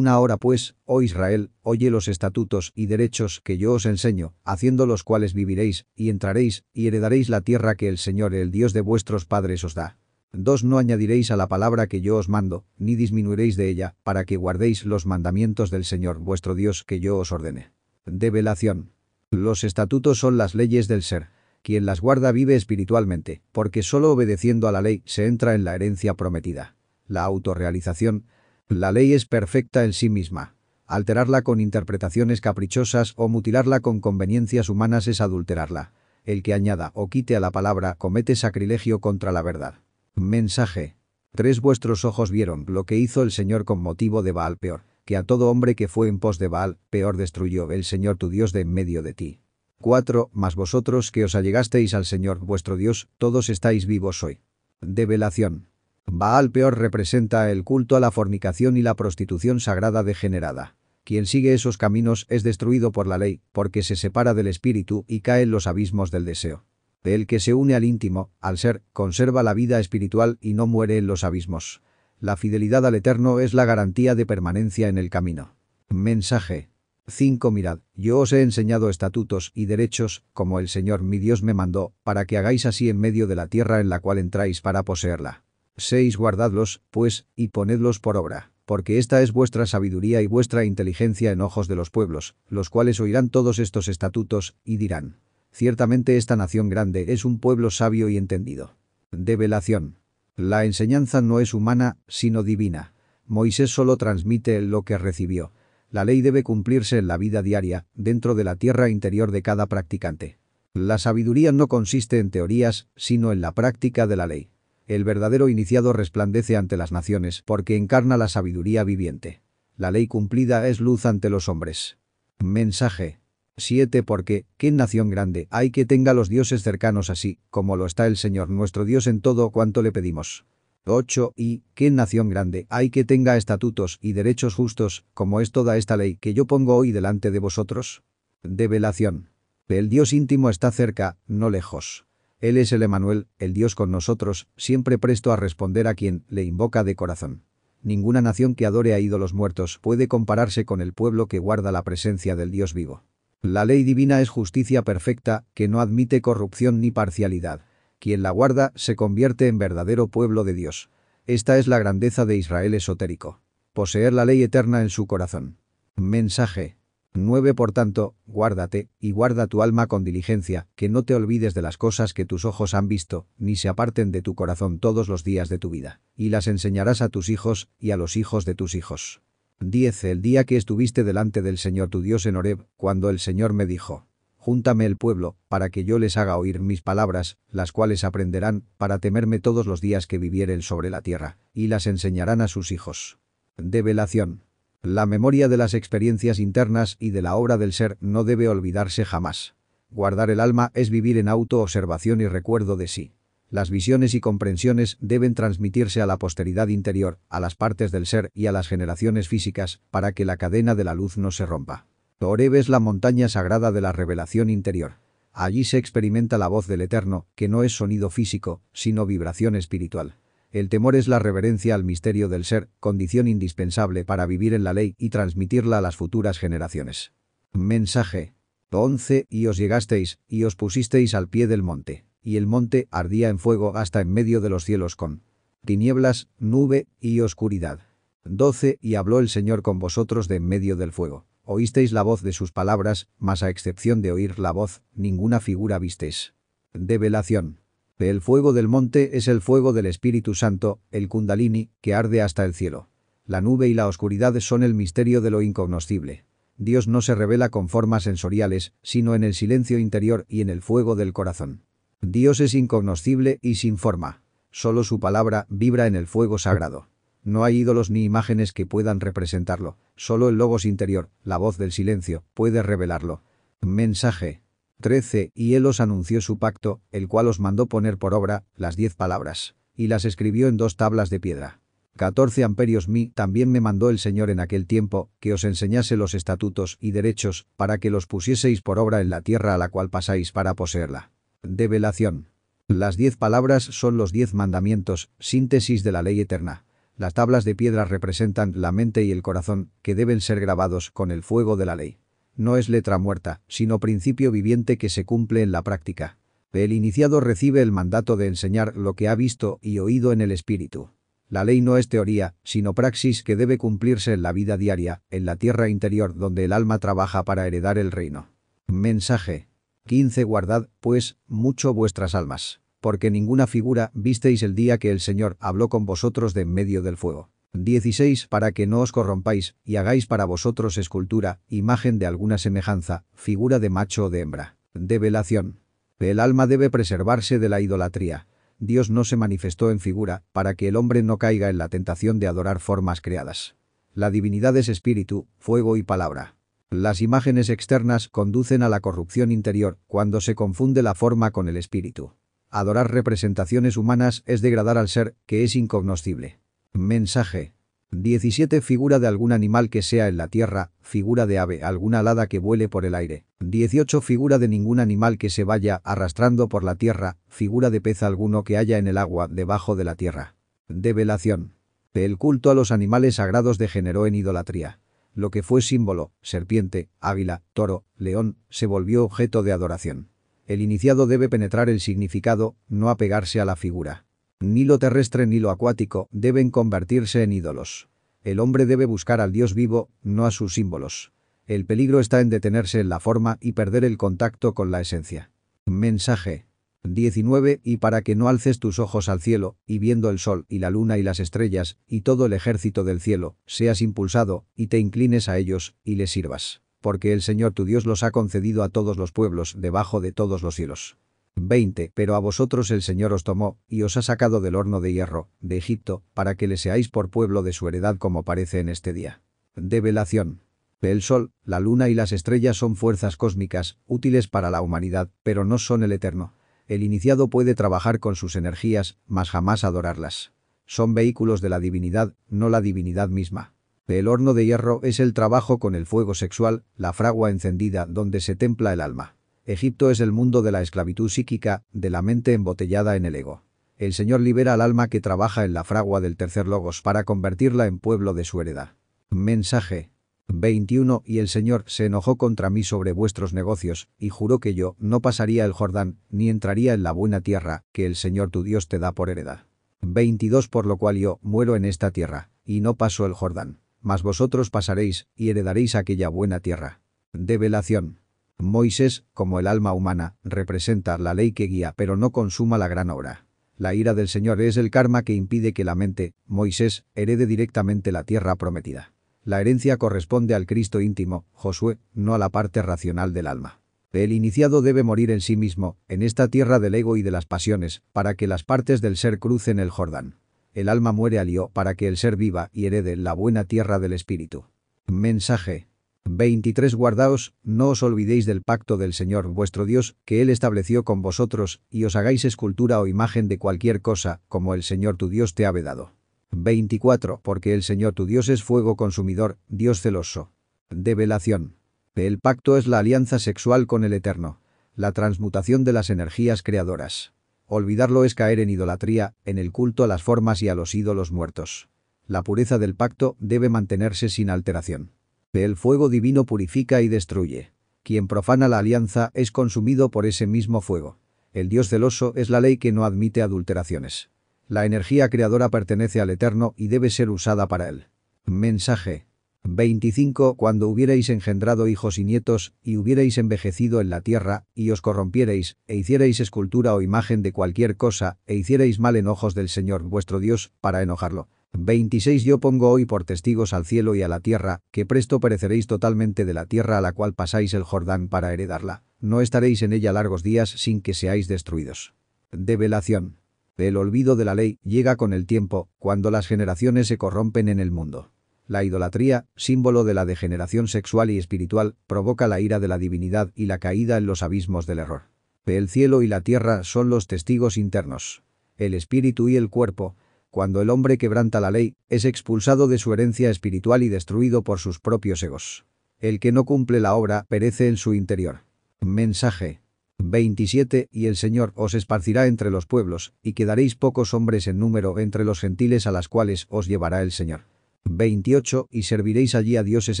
[SPEAKER 1] Ahora pues, oh Israel, oye los estatutos y derechos que yo os enseño, haciendo los cuales viviréis, y entraréis, y heredaréis la tierra que el Señor, el Dios de vuestros padres, os da. 2. No añadiréis a la palabra que yo os mando, ni disminuiréis de ella, para que guardéis los mandamientos del Señor vuestro Dios que yo os ordene. Develación. Los estatutos son las leyes del ser. Quien las guarda vive espiritualmente, porque solo obedeciendo a la ley se entra en la herencia prometida. La autorrealización. La ley es perfecta en sí misma. Alterarla con interpretaciones caprichosas o mutilarla con conveniencias humanas es adulterarla. El que añada o quite a la palabra comete sacrilegio contra la verdad. Mensaje. 3. Vuestros ojos vieron lo que hizo el Señor con motivo de Baal-peor, que a todo hombre que fue en pos de Baal-peor destruyó el Señor tu Dios de en medio de ti. 4. Mas vosotros que os allegasteis al Señor vuestro Dios, todos estáis vivos hoy. Develación. Baal-peor representa el culto a la fornicación y la prostitución sagrada degenerada. Quien sigue esos caminos es destruido por la ley, porque se separa del espíritu y cae en los abismos del deseo. El que se une al íntimo, al ser, conserva la vida espiritual y no muere en los abismos. La fidelidad al Eterno es la garantía de permanencia en el camino. Mensaje. 5. Mirad, yo os he enseñado estatutos y derechos, como el Señor mi Dios me mandó, para que hagáis así en medio de la tierra en la cual entráis para poseerla. 6. Guardadlos, pues, y ponedlos por obra, porque esta es vuestra sabiduría y vuestra inteligencia en ojos de los pueblos, los cuales oirán todos estos estatutos, y dirán: ciertamente esta nación grande es un pueblo sabio y entendido. Develación. La enseñanza no es humana, sino divina. Moisés solo transmite lo que recibió. La ley debe cumplirse en la vida diaria, dentro de la tierra interior de cada practicante. La sabiduría no consiste en teorías, sino en la práctica de la ley. El verdadero iniciado resplandece ante las naciones porque encarna la sabiduría viviente. La ley cumplida es luz ante los hombres. Mensaje. 7. Porque, ¿qué nación grande hay que tenga los dioses cercanos así, como lo está el Señor nuestro Dios en todo cuanto le pedimos? 8. Y, ¿qué nación grande hay que tenga estatutos y derechos justos, como es toda esta ley que yo pongo hoy delante de vosotros? Develación. El Dios íntimo está cerca, no lejos. Él es el Emanuel, el Dios con nosotros, siempre presto a responder a quien le invoca de corazón. Ninguna nación que adore a ídolos muertos puede compararse con el pueblo que guarda la presencia del Dios vivo. La ley divina es justicia perfecta, que no admite corrupción ni parcialidad. Quien la guarda se convierte en verdadero pueblo de Dios. Esta es la grandeza de Israel esotérico. Poseer la ley eterna en su corazón. Mensaje. 9. Por tanto, guárdate, y guarda tu alma con diligencia, que no te olvides de las cosas que tus ojos han visto, ni se aparten de tu corazón todos los días de tu vida, y las enseñarás a tus hijos, y a los hijos de tus hijos. 10. El día que estuviste delante del Señor tu Dios en Horeb, cuando el Señor me dijo: júntame el pueblo, para que yo les haga oír mis palabras, las cuales aprenderán, para temerme todos los días que vivieren sobre la tierra, y las enseñarán a sus hijos. Develación. La memoria de las experiencias internas y de la obra del ser no debe olvidarse jamás. Guardar el alma es vivir en auto-observación y recuerdo de sí. Las visiones y comprensiones deben transmitirse a la posteridad interior, a las partes del ser y a las generaciones físicas, para que la cadena de la luz no se rompa. Horeb es la montaña sagrada de la revelación interior. Allí se experimenta la voz del Eterno, que no es sonido físico, sino vibración espiritual. El temor es la reverencia al misterio del ser, condición indispensable para vivir en la ley y transmitirla a las futuras generaciones. Mensaje. 11. Y os llegasteis, y os pusisteis al pie del monte, y el monte ardía en fuego hasta en medio de los cielos con tinieblas, nube y oscuridad. 12. Y habló el Señor con vosotros de en medio del fuego. Oísteis la voz de sus palabras, mas a excepción de oír la voz, ninguna figura visteis. Develación. El fuego del monte es el fuego del Espíritu Santo, el Kundalini, que arde hasta el cielo. La nube y la oscuridad son el misterio de lo incognoscible. Dios no se revela con formas sensoriales, sino en el silencio interior y en el fuego del corazón. Dios es incognoscible y sin forma. Solo su palabra vibra en el fuego sagrado. No hay ídolos ni imágenes que puedan representarlo. Solo el logos interior, la voz del silencio, puede revelarlo. Mensaje. 13. Y él os anunció su pacto, el cual os mandó poner por obra las 10 palabras, y las escribió en 2 tablas de piedra. 14. Amperios mí también me mandó el Señor en aquel tiempo, que os enseñase los estatutos y derechos, para que los pusieseis por obra en la tierra a la cual pasáis para poseerla. Develación. Las 10 palabras son los 10 mandamientos, síntesis de la ley eterna. Las tablas de piedra representan la mente y el corazón, que deben ser grabados con el fuego de la ley. No es letra muerta, sino principio viviente que se cumple en la práctica. El iniciado recibe el mandato de enseñar lo que ha visto y oído en el espíritu. La ley no es teoría, sino praxis que debe cumplirse en la vida diaria, en la tierra interior donde el alma trabaja para heredar el reino. Mensaje. 15. Guardad, pues, mucho vuestras almas, porque ninguna figura visteis el día que el Señor habló con vosotros de en medio del fuego. 16. Para que no os corrompáis, y hagáis para vosotros escultura, imagen de alguna semejanza, figura de macho o de hembra. Develación. El alma debe preservarse de la idolatría. Dios no se manifestó en figura, para que el hombre no caiga en la tentación de adorar formas creadas. La divinidad es espíritu, fuego y palabra. Las imágenes externas conducen a la corrupción interior, cuando se confunde la forma con el espíritu. Adorar representaciones humanas es degradar al ser, que es incognoscible. Mensaje. 17. Figura de algún animal que sea en la tierra, figura de ave alguna alada que vuele por el aire. 18. Figura de ningún animal que se vaya arrastrando por la tierra, figura de pez alguno que haya en el agua debajo de la tierra. Develación. El culto a los animales sagrados degeneró en idolatría. Lo que fue símbolo, serpiente, águila, toro, león, se volvió objeto de adoración. El iniciado debe penetrar el significado, no apegarse a la figura. Ni lo terrestre ni lo acuático deben convertirse en ídolos. El hombre debe buscar al Dios vivo, no a sus símbolos. El peligro está en detenerse en la forma y perder el contacto con la esencia. Mensaje. 19. Y para que no alces tus ojos al cielo, y viendo el sol y la luna y las estrellas, y todo el ejército del cielo, seas impulsado, y te inclines a ellos, y les sirvas. Porque el Señor tu Dios los ha concedido a todos los pueblos debajo de todos los cielos. 20. Pero a vosotros el Señor os tomó, y os ha sacado del horno de hierro, de Egipto, para que le seáis por pueblo de su heredad como parece en este día. Develación. El sol, la luna y las estrellas son fuerzas cósmicas, útiles para la humanidad, pero no son el eterno. El iniciado puede trabajar con sus energías, mas jamás adorarlas. Son vehículos de la divinidad, no la divinidad misma. El horno de hierro es el trabajo con el fuego sexual, la fragua encendida donde se templa el alma. Egipto es el mundo de la esclavitud psíquica, de la mente embotellada en el ego. El Señor libera al alma que trabaja en la fragua del tercer logos para convertirla en pueblo de su heredad. Mensaje. 21. Y el Señor se enojó contra mí sobre vuestros negocios, y juró que yo no pasaría el Jordán, ni entraría en la buena tierra, que el Señor tu Dios te da por heredad. 22. Por lo cual yo muero en esta tierra, y no paso el Jordán. Mas vosotros pasaréis, y heredaréis aquella buena tierra. Develación. Moisés, como el alma humana, representa la ley que guía pero no consuma la gran obra. La ira del Señor es el karma que impide que la mente, Moisés, herede directamente la tierra prometida. La herencia corresponde al Cristo íntimo, Josué, no a la parte racional del alma. El iniciado debe morir en sí mismo, en esta tierra del ego y de las pasiones, para que las partes del ser crucen el Jordán. El alma muere al yo para que el ser viva y herede la buena tierra del espíritu. Mensaje. 23. Guardaos, no os olvidéis del pacto del Señor vuestro Dios, que Él estableció con vosotros, y os hagáis escultura o imagen de cualquier cosa, como el Señor tu Dios te ha vedado. 24. Porque el Señor tu Dios es fuego consumidor, Dios celoso. Develación. El pacto es la alianza sexual con el Eterno. La transmutación de las energías creadoras. Olvidarlo es caer en idolatría, en el culto a las formas y a los ídolos muertos. La pureza del pacto debe mantenerse sin alteración. El fuego divino purifica y destruye. Quien profana la alianza es consumido por ese mismo fuego. El Dios celoso es la ley que no admite adulteraciones. La energía creadora pertenece al Eterno y debe ser usada para él. Mensaje 25. Cuando hubierais engendrado hijos y nietos, y hubierais envejecido en la tierra, y os corrompierais, e hicierais escultura o imagen de cualquier cosa, e hicierais mal en ojos del Señor vuestro Dios, para enojarlo. 26. Yo pongo hoy por testigos al cielo y a la tierra, que presto pereceréis totalmente de la tierra a la cual pasáis el Jordán para heredarla. No estaréis en ella largos días sin que seáis destruidos. Develación. El olvido de la ley llega con el tiempo, cuando las generaciones se corrompen en el mundo. La idolatría, símbolo de la degeneración sexual y espiritual, provoca la ira de la divinidad y la caída en los abismos del error. El cielo y la tierra son los testigos internos. El espíritu y el cuerpo. Cuando el hombre quebranta la ley, es expulsado de su herencia espiritual y destruido por sus propios egos. El que no cumple la obra perece en su interior. Mensaje 27. Y el Señor os esparcirá entre los pueblos, y quedaréis pocos hombres en número entre los gentiles a las cuales os llevará el Señor. 28. Y serviréis allí a dioses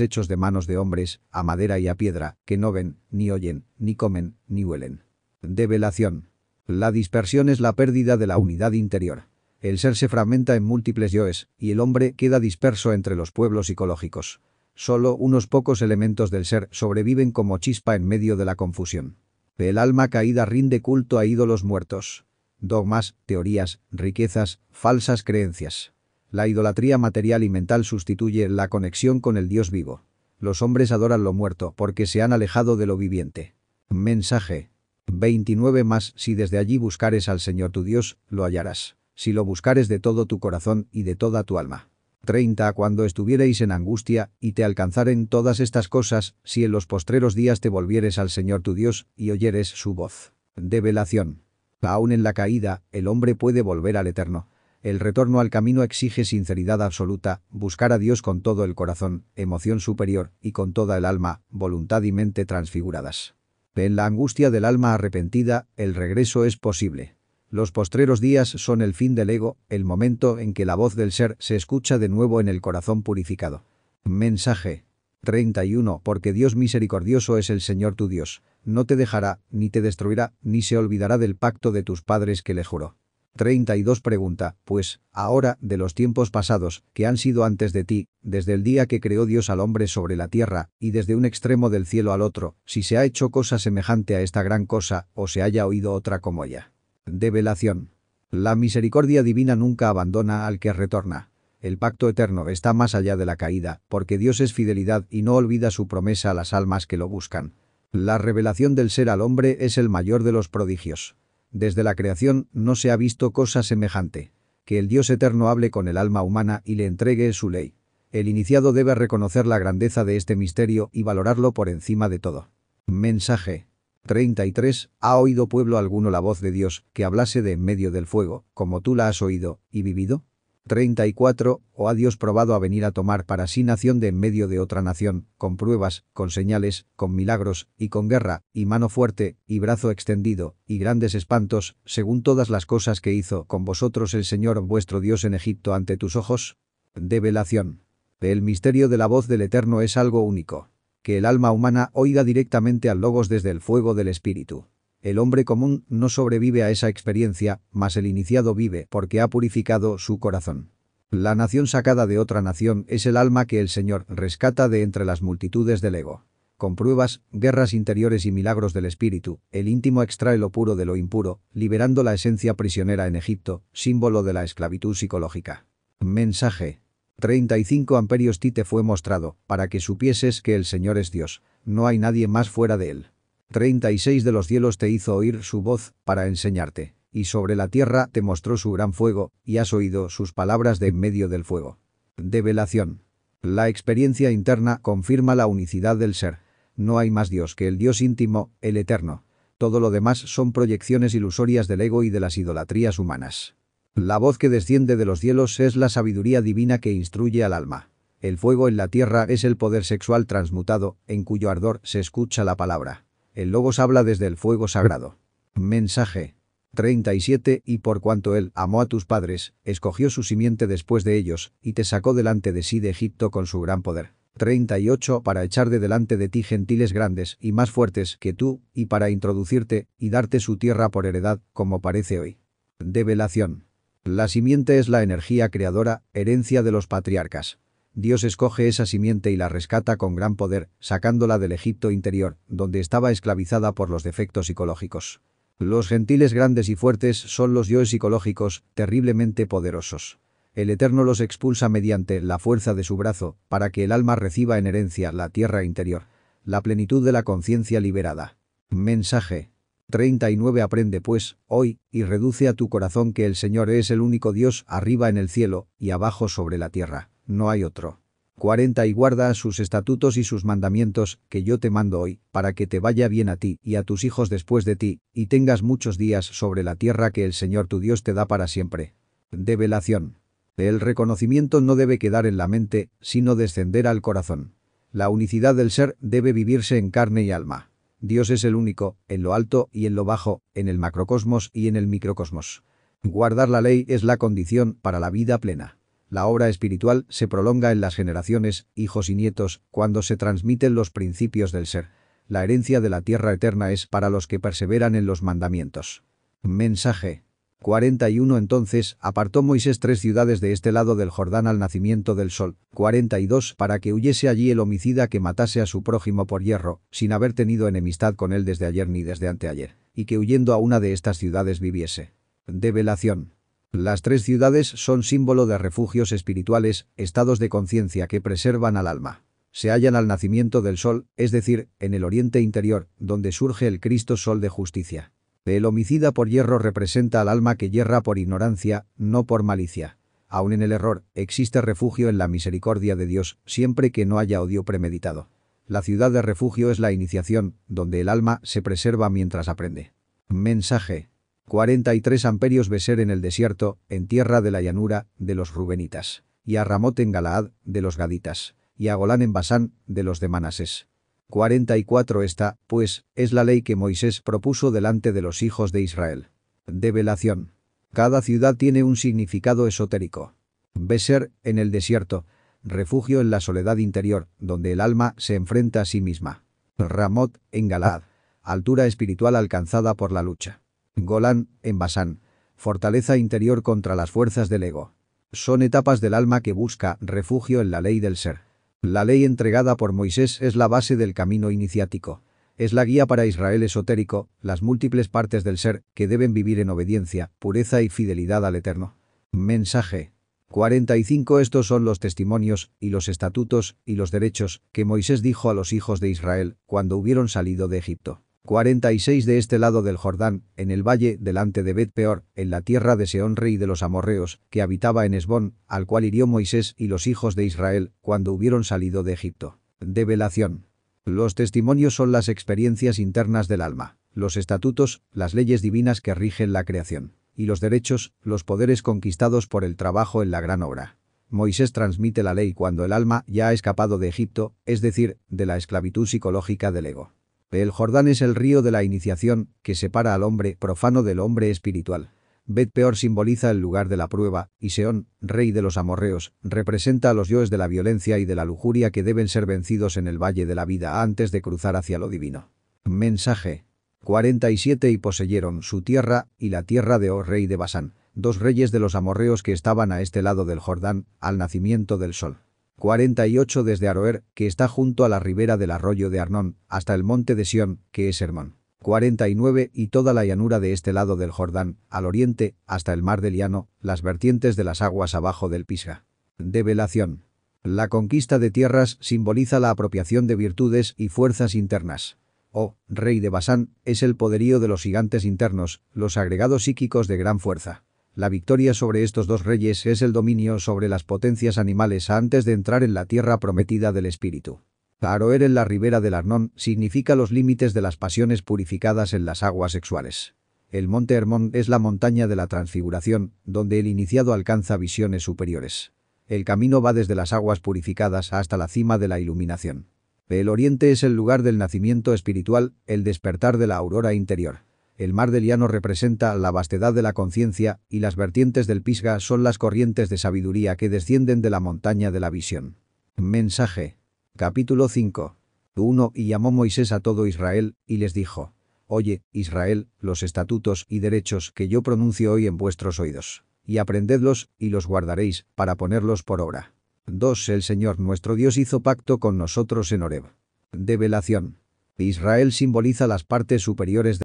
[SPEAKER 1] hechos de manos de hombres, a madera y a piedra, que no ven, ni oyen, ni comen, ni huelen. Develación. La dispersión es la pérdida de la unidad interior. El ser se fragmenta en múltiples yoes, y el hombre queda disperso entre los pueblos psicológicos. Solo unos pocos elementos del ser sobreviven como chispa en medio de la confusión. El alma caída rinde culto a ídolos muertos. Dogmas, teorías, riquezas, falsas creencias. La idolatría material y mental sustituye la conexión con el Dios vivo. Los hombres adoran lo muerto porque se han alejado de lo viviente. Mensaje 29. Más si desde allí buscares al Señor tu Dios, lo hallarás. Si lo buscares de todo tu corazón y de toda tu alma. 30. Cuando estuviereis en angustia, y te alcanzaren todas estas cosas, si en los postreros días te volvieres al Señor tu Dios, y oyeres su voz. Develación. Aún en la caída, el hombre puede volver al Eterno. El retorno al camino exige sinceridad absoluta, buscar a Dios con todo el corazón, emoción superior, y con toda el alma, voluntad y mente transfiguradas. En la angustia del alma arrepentida, el regreso es posible. Los postreros días son el fin del ego, el momento en que la voz del ser se escucha de nuevo en el corazón purificado. Mensaje 31. Porque Dios misericordioso es el Señor tu Dios. No te dejará, ni te destruirá, ni se olvidará del pacto de tus padres que le juró. 32. Pregunta, pues, ahora, de los tiempos pasados, que han sido antes de ti, desde el día que creó Dios al hombre sobre la tierra, y desde un extremo del cielo al otro, si se ha hecho cosa semejante a esta gran cosa, o se haya oído otra como ella. Develación. La misericordia divina nunca abandona al que retorna. El pacto eterno está más allá de la caída, porque Dios es fidelidad y no olvida su promesa a las almas que lo buscan. La revelación del ser al hombre es el mayor de los prodigios. Desde la creación no se ha visto cosa semejante. Que el Dios eterno hable con el alma humana y le entregue su ley. El iniciado debe reconocer la grandeza de este misterio y valorarlo por encima de todo. Mensaje 33. ¿Ha oído pueblo alguno la voz de Dios, que hablase de en medio del fuego, como tú la has oído, y vivido? 34. ¿O ha Dios probado a venir a tomar para sí nación de en medio de otra nación, con pruebas, con señales, con milagros, y con guerra, y mano fuerte, y brazo extendido, y grandes espantos, según todas las cosas que hizo con vosotros el Señor vuestro Dios en Egipto ante tus ojos? Develación. El misterio de la voz del Eterno es algo único. Que el alma humana oiga directamente al Logos desde el fuego del Espíritu. El hombre común no sobrevive a esa experiencia, mas el iniciado vive porque ha purificado su corazón. La nación sacada de otra nación es el alma que el Señor rescata de entre las multitudes del ego. Con pruebas, guerras interiores y milagros del Espíritu, el íntimo extrae lo puro de lo impuro, liberando la esencia prisionera en Egipto, símbolo de la esclavitud psicológica. Mensaje 35. Amperios ti te fue mostrado, para que supieses que el Señor es Dios, no hay nadie más fuera de él. 36. De los cielos te hizo oír su voz, para enseñarte, y sobre la tierra te mostró su gran fuego, y has oído sus palabras de en medio del fuego. Develación. La experiencia interna confirma la unicidad del ser. No hay más Dios que el Dios íntimo, el eterno. Todo lo demás son proyecciones ilusorias del ego y de las idolatrías humanas. La voz que desciende de los cielos es la sabiduría divina que instruye al alma. El fuego en la tierra es el poder sexual transmutado, en cuyo ardor se escucha la palabra. El Logos habla desde el fuego sagrado. Mensaje 37 Y por cuanto él amó a tus padres, escogió su simiente después de ellos, y te sacó delante de sí de Egipto con su gran poder. 38 Para echar de delante de ti gentiles grandes y más fuertes que tú, y para introducirte, y darte su tierra por heredad, como parece hoy. Develación. La simiente es la energía creadora, herencia de los patriarcas. Dios escoge esa simiente y la rescata con gran poder, sacándola del Egipto interior, donde estaba esclavizada por los defectos psicológicos. Los gentiles grandes y fuertes son los yoes psicológicos, terriblemente poderosos. El Eterno los expulsa mediante la fuerza de su brazo, para que el alma reciba en herencia la tierra interior, la plenitud de la conciencia liberada. Mensaje. 39 Aprende pues, hoy, y reduce a tu corazón que el Señor es el único Dios arriba en el cielo, y abajo sobre la tierra, no hay otro. 40 Y guarda sus estatutos y sus mandamientos, que yo te mando hoy, para que te vaya bien a ti y a tus hijos después de ti, y tengas muchos días sobre la tierra que el Señor tu Dios te da para siempre. Develación. El reconocimiento no debe quedar en la mente, sino descender al corazón. La unicidad del ser debe vivirse en carne y alma. Dios es el único, en lo alto y en lo bajo, en el macrocosmos y en el microcosmos. Guardar la ley es la condición para la vida plena. La obra espiritual se prolonga en las generaciones, hijos y nietos, cuando se transmiten los principios del ser. La herencia de la tierra eterna es para los que perseveran en los mandamientos. Mensaje. 41 Entonces apartó Moisés 3 ciudades de este lado del Jordán al nacimiento del sol. 42 Para que huyese allí el homicida que matase a su prójimo por hierro, sin haber tenido enemistad con él desde ayer ni desde anteayer, y que huyendo a una de estas ciudades viviese. Develación. Las 3 ciudades son símbolo de refugios espirituales, estados de conciencia que preservan al alma. Se hallan al nacimiento del sol, es decir, en el oriente interior, donde surge el Cristo Sol de justicia. El homicida por hierro representa al alma que yerra por ignorancia, no por malicia. Aun en el error, existe refugio en la misericordia de Dios, siempre que no haya odio premeditado. La ciudad de refugio es la iniciación, donde el alma se preserva mientras aprende. Mensaje. 43 Amperios Beser en el desierto, en tierra de la llanura, de los Rubenitas. Y a Ramot en Galaad, de los Gaditas. Y a Golán en Basán, de los de Manasés. 44 Esta, pues, es la ley que Moisés propuso delante de los hijos de Israel. Develación. Cada ciudad tiene un significado esotérico. Beser, en el desierto, refugio en la soledad interior, donde el alma se enfrenta a sí misma. Ramot, en Galaad, altura espiritual alcanzada por la lucha. Golán, en Basán, fortaleza interior contra las fuerzas del ego. Son etapas del alma que busca refugio en la ley del ser. La ley entregada por Moisés es la base del camino iniciático. Es la guía para Israel esotérico, las múltiples partes del ser que deben vivir en obediencia, pureza y fidelidad al Eterno. Mensaje. 45 Estos son los testimonios, y los estatutos, y los derechos, que Moisés dijo a los hijos de Israel, cuando hubieron salido de Egipto. 46 De este lado del Jordán, en el valle, delante de Bet-peor, en la tierra de Seón rey de los amorreos, que habitaba en Esbón, al cual hirió Moisés y los hijos de Israel, cuando hubieron salido de Egipto. Develación. Los testimonios son las experiencias internas del alma, los estatutos, las leyes divinas que rigen la creación, y los derechos, los poderes conquistados por el trabajo en la gran obra. Moisés transmite la ley cuando el alma ya ha escapado de Egipto, es decir, de la esclavitud psicológica del ego. El Jordán es el río de la iniciación, que separa al hombre profano del hombre espiritual. Bet-peor simboliza el lugar de la prueba, y Seón, rey de los amorreos, representa a los yoes de la violencia y de la lujuria que deben ser vencidos en el valle de la vida antes de cruzar hacia lo divino. Mensaje. 47 Y poseyeron su tierra, y la tierra de Og rey de Basán, 2 reyes de los amorreos que estaban a este lado del Jordán, al nacimiento del sol. 48 Desde Aroer, que está junto a la ribera del arroyo de Arnón, hasta el monte de Sión, que es Hermón. 49 Y toda la llanura de este lado del Jordán, al oriente, hasta el mar del Llano, las vertientes de las aguas abajo del Pisga. Develación. La conquista de tierras simboliza la apropiación de virtudes y fuerzas internas. Oh, rey de Basán, es el poderío de los gigantes internos, los agregados psíquicos de gran fuerza. La victoria sobre estos 2 reyes es el dominio sobre las potencias animales antes de entrar en la tierra prometida del espíritu. Aroer en la ribera del Arnón significa los límites de las pasiones purificadas en las aguas sexuales. El monte Hermón es la montaña de la transfiguración, donde el iniciado alcanza visiones superiores. El camino va desde las aguas purificadas hasta la cima de la iluminación. El oriente es el lugar del nacimiento espiritual, el despertar de la aurora interior. El mar del llano representa la vastedad de la conciencia y las vertientes del Pisga son las corrientes de sabiduría que descienden de la montaña de la visión. Mensaje. Capítulo 5. 1. Y llamó Moisés a todo Israel, y les dijo: Oye, Israel, los estatutos y derechos que yo pronuncio hoy en vuestros oídos. Y aprendedlos, y los guardaréis, para ponerlos por obra. 2. El Señor nuestro Dios hizo pacto con nosotros en Horeb. Develación. Israel simboliza las partes superiores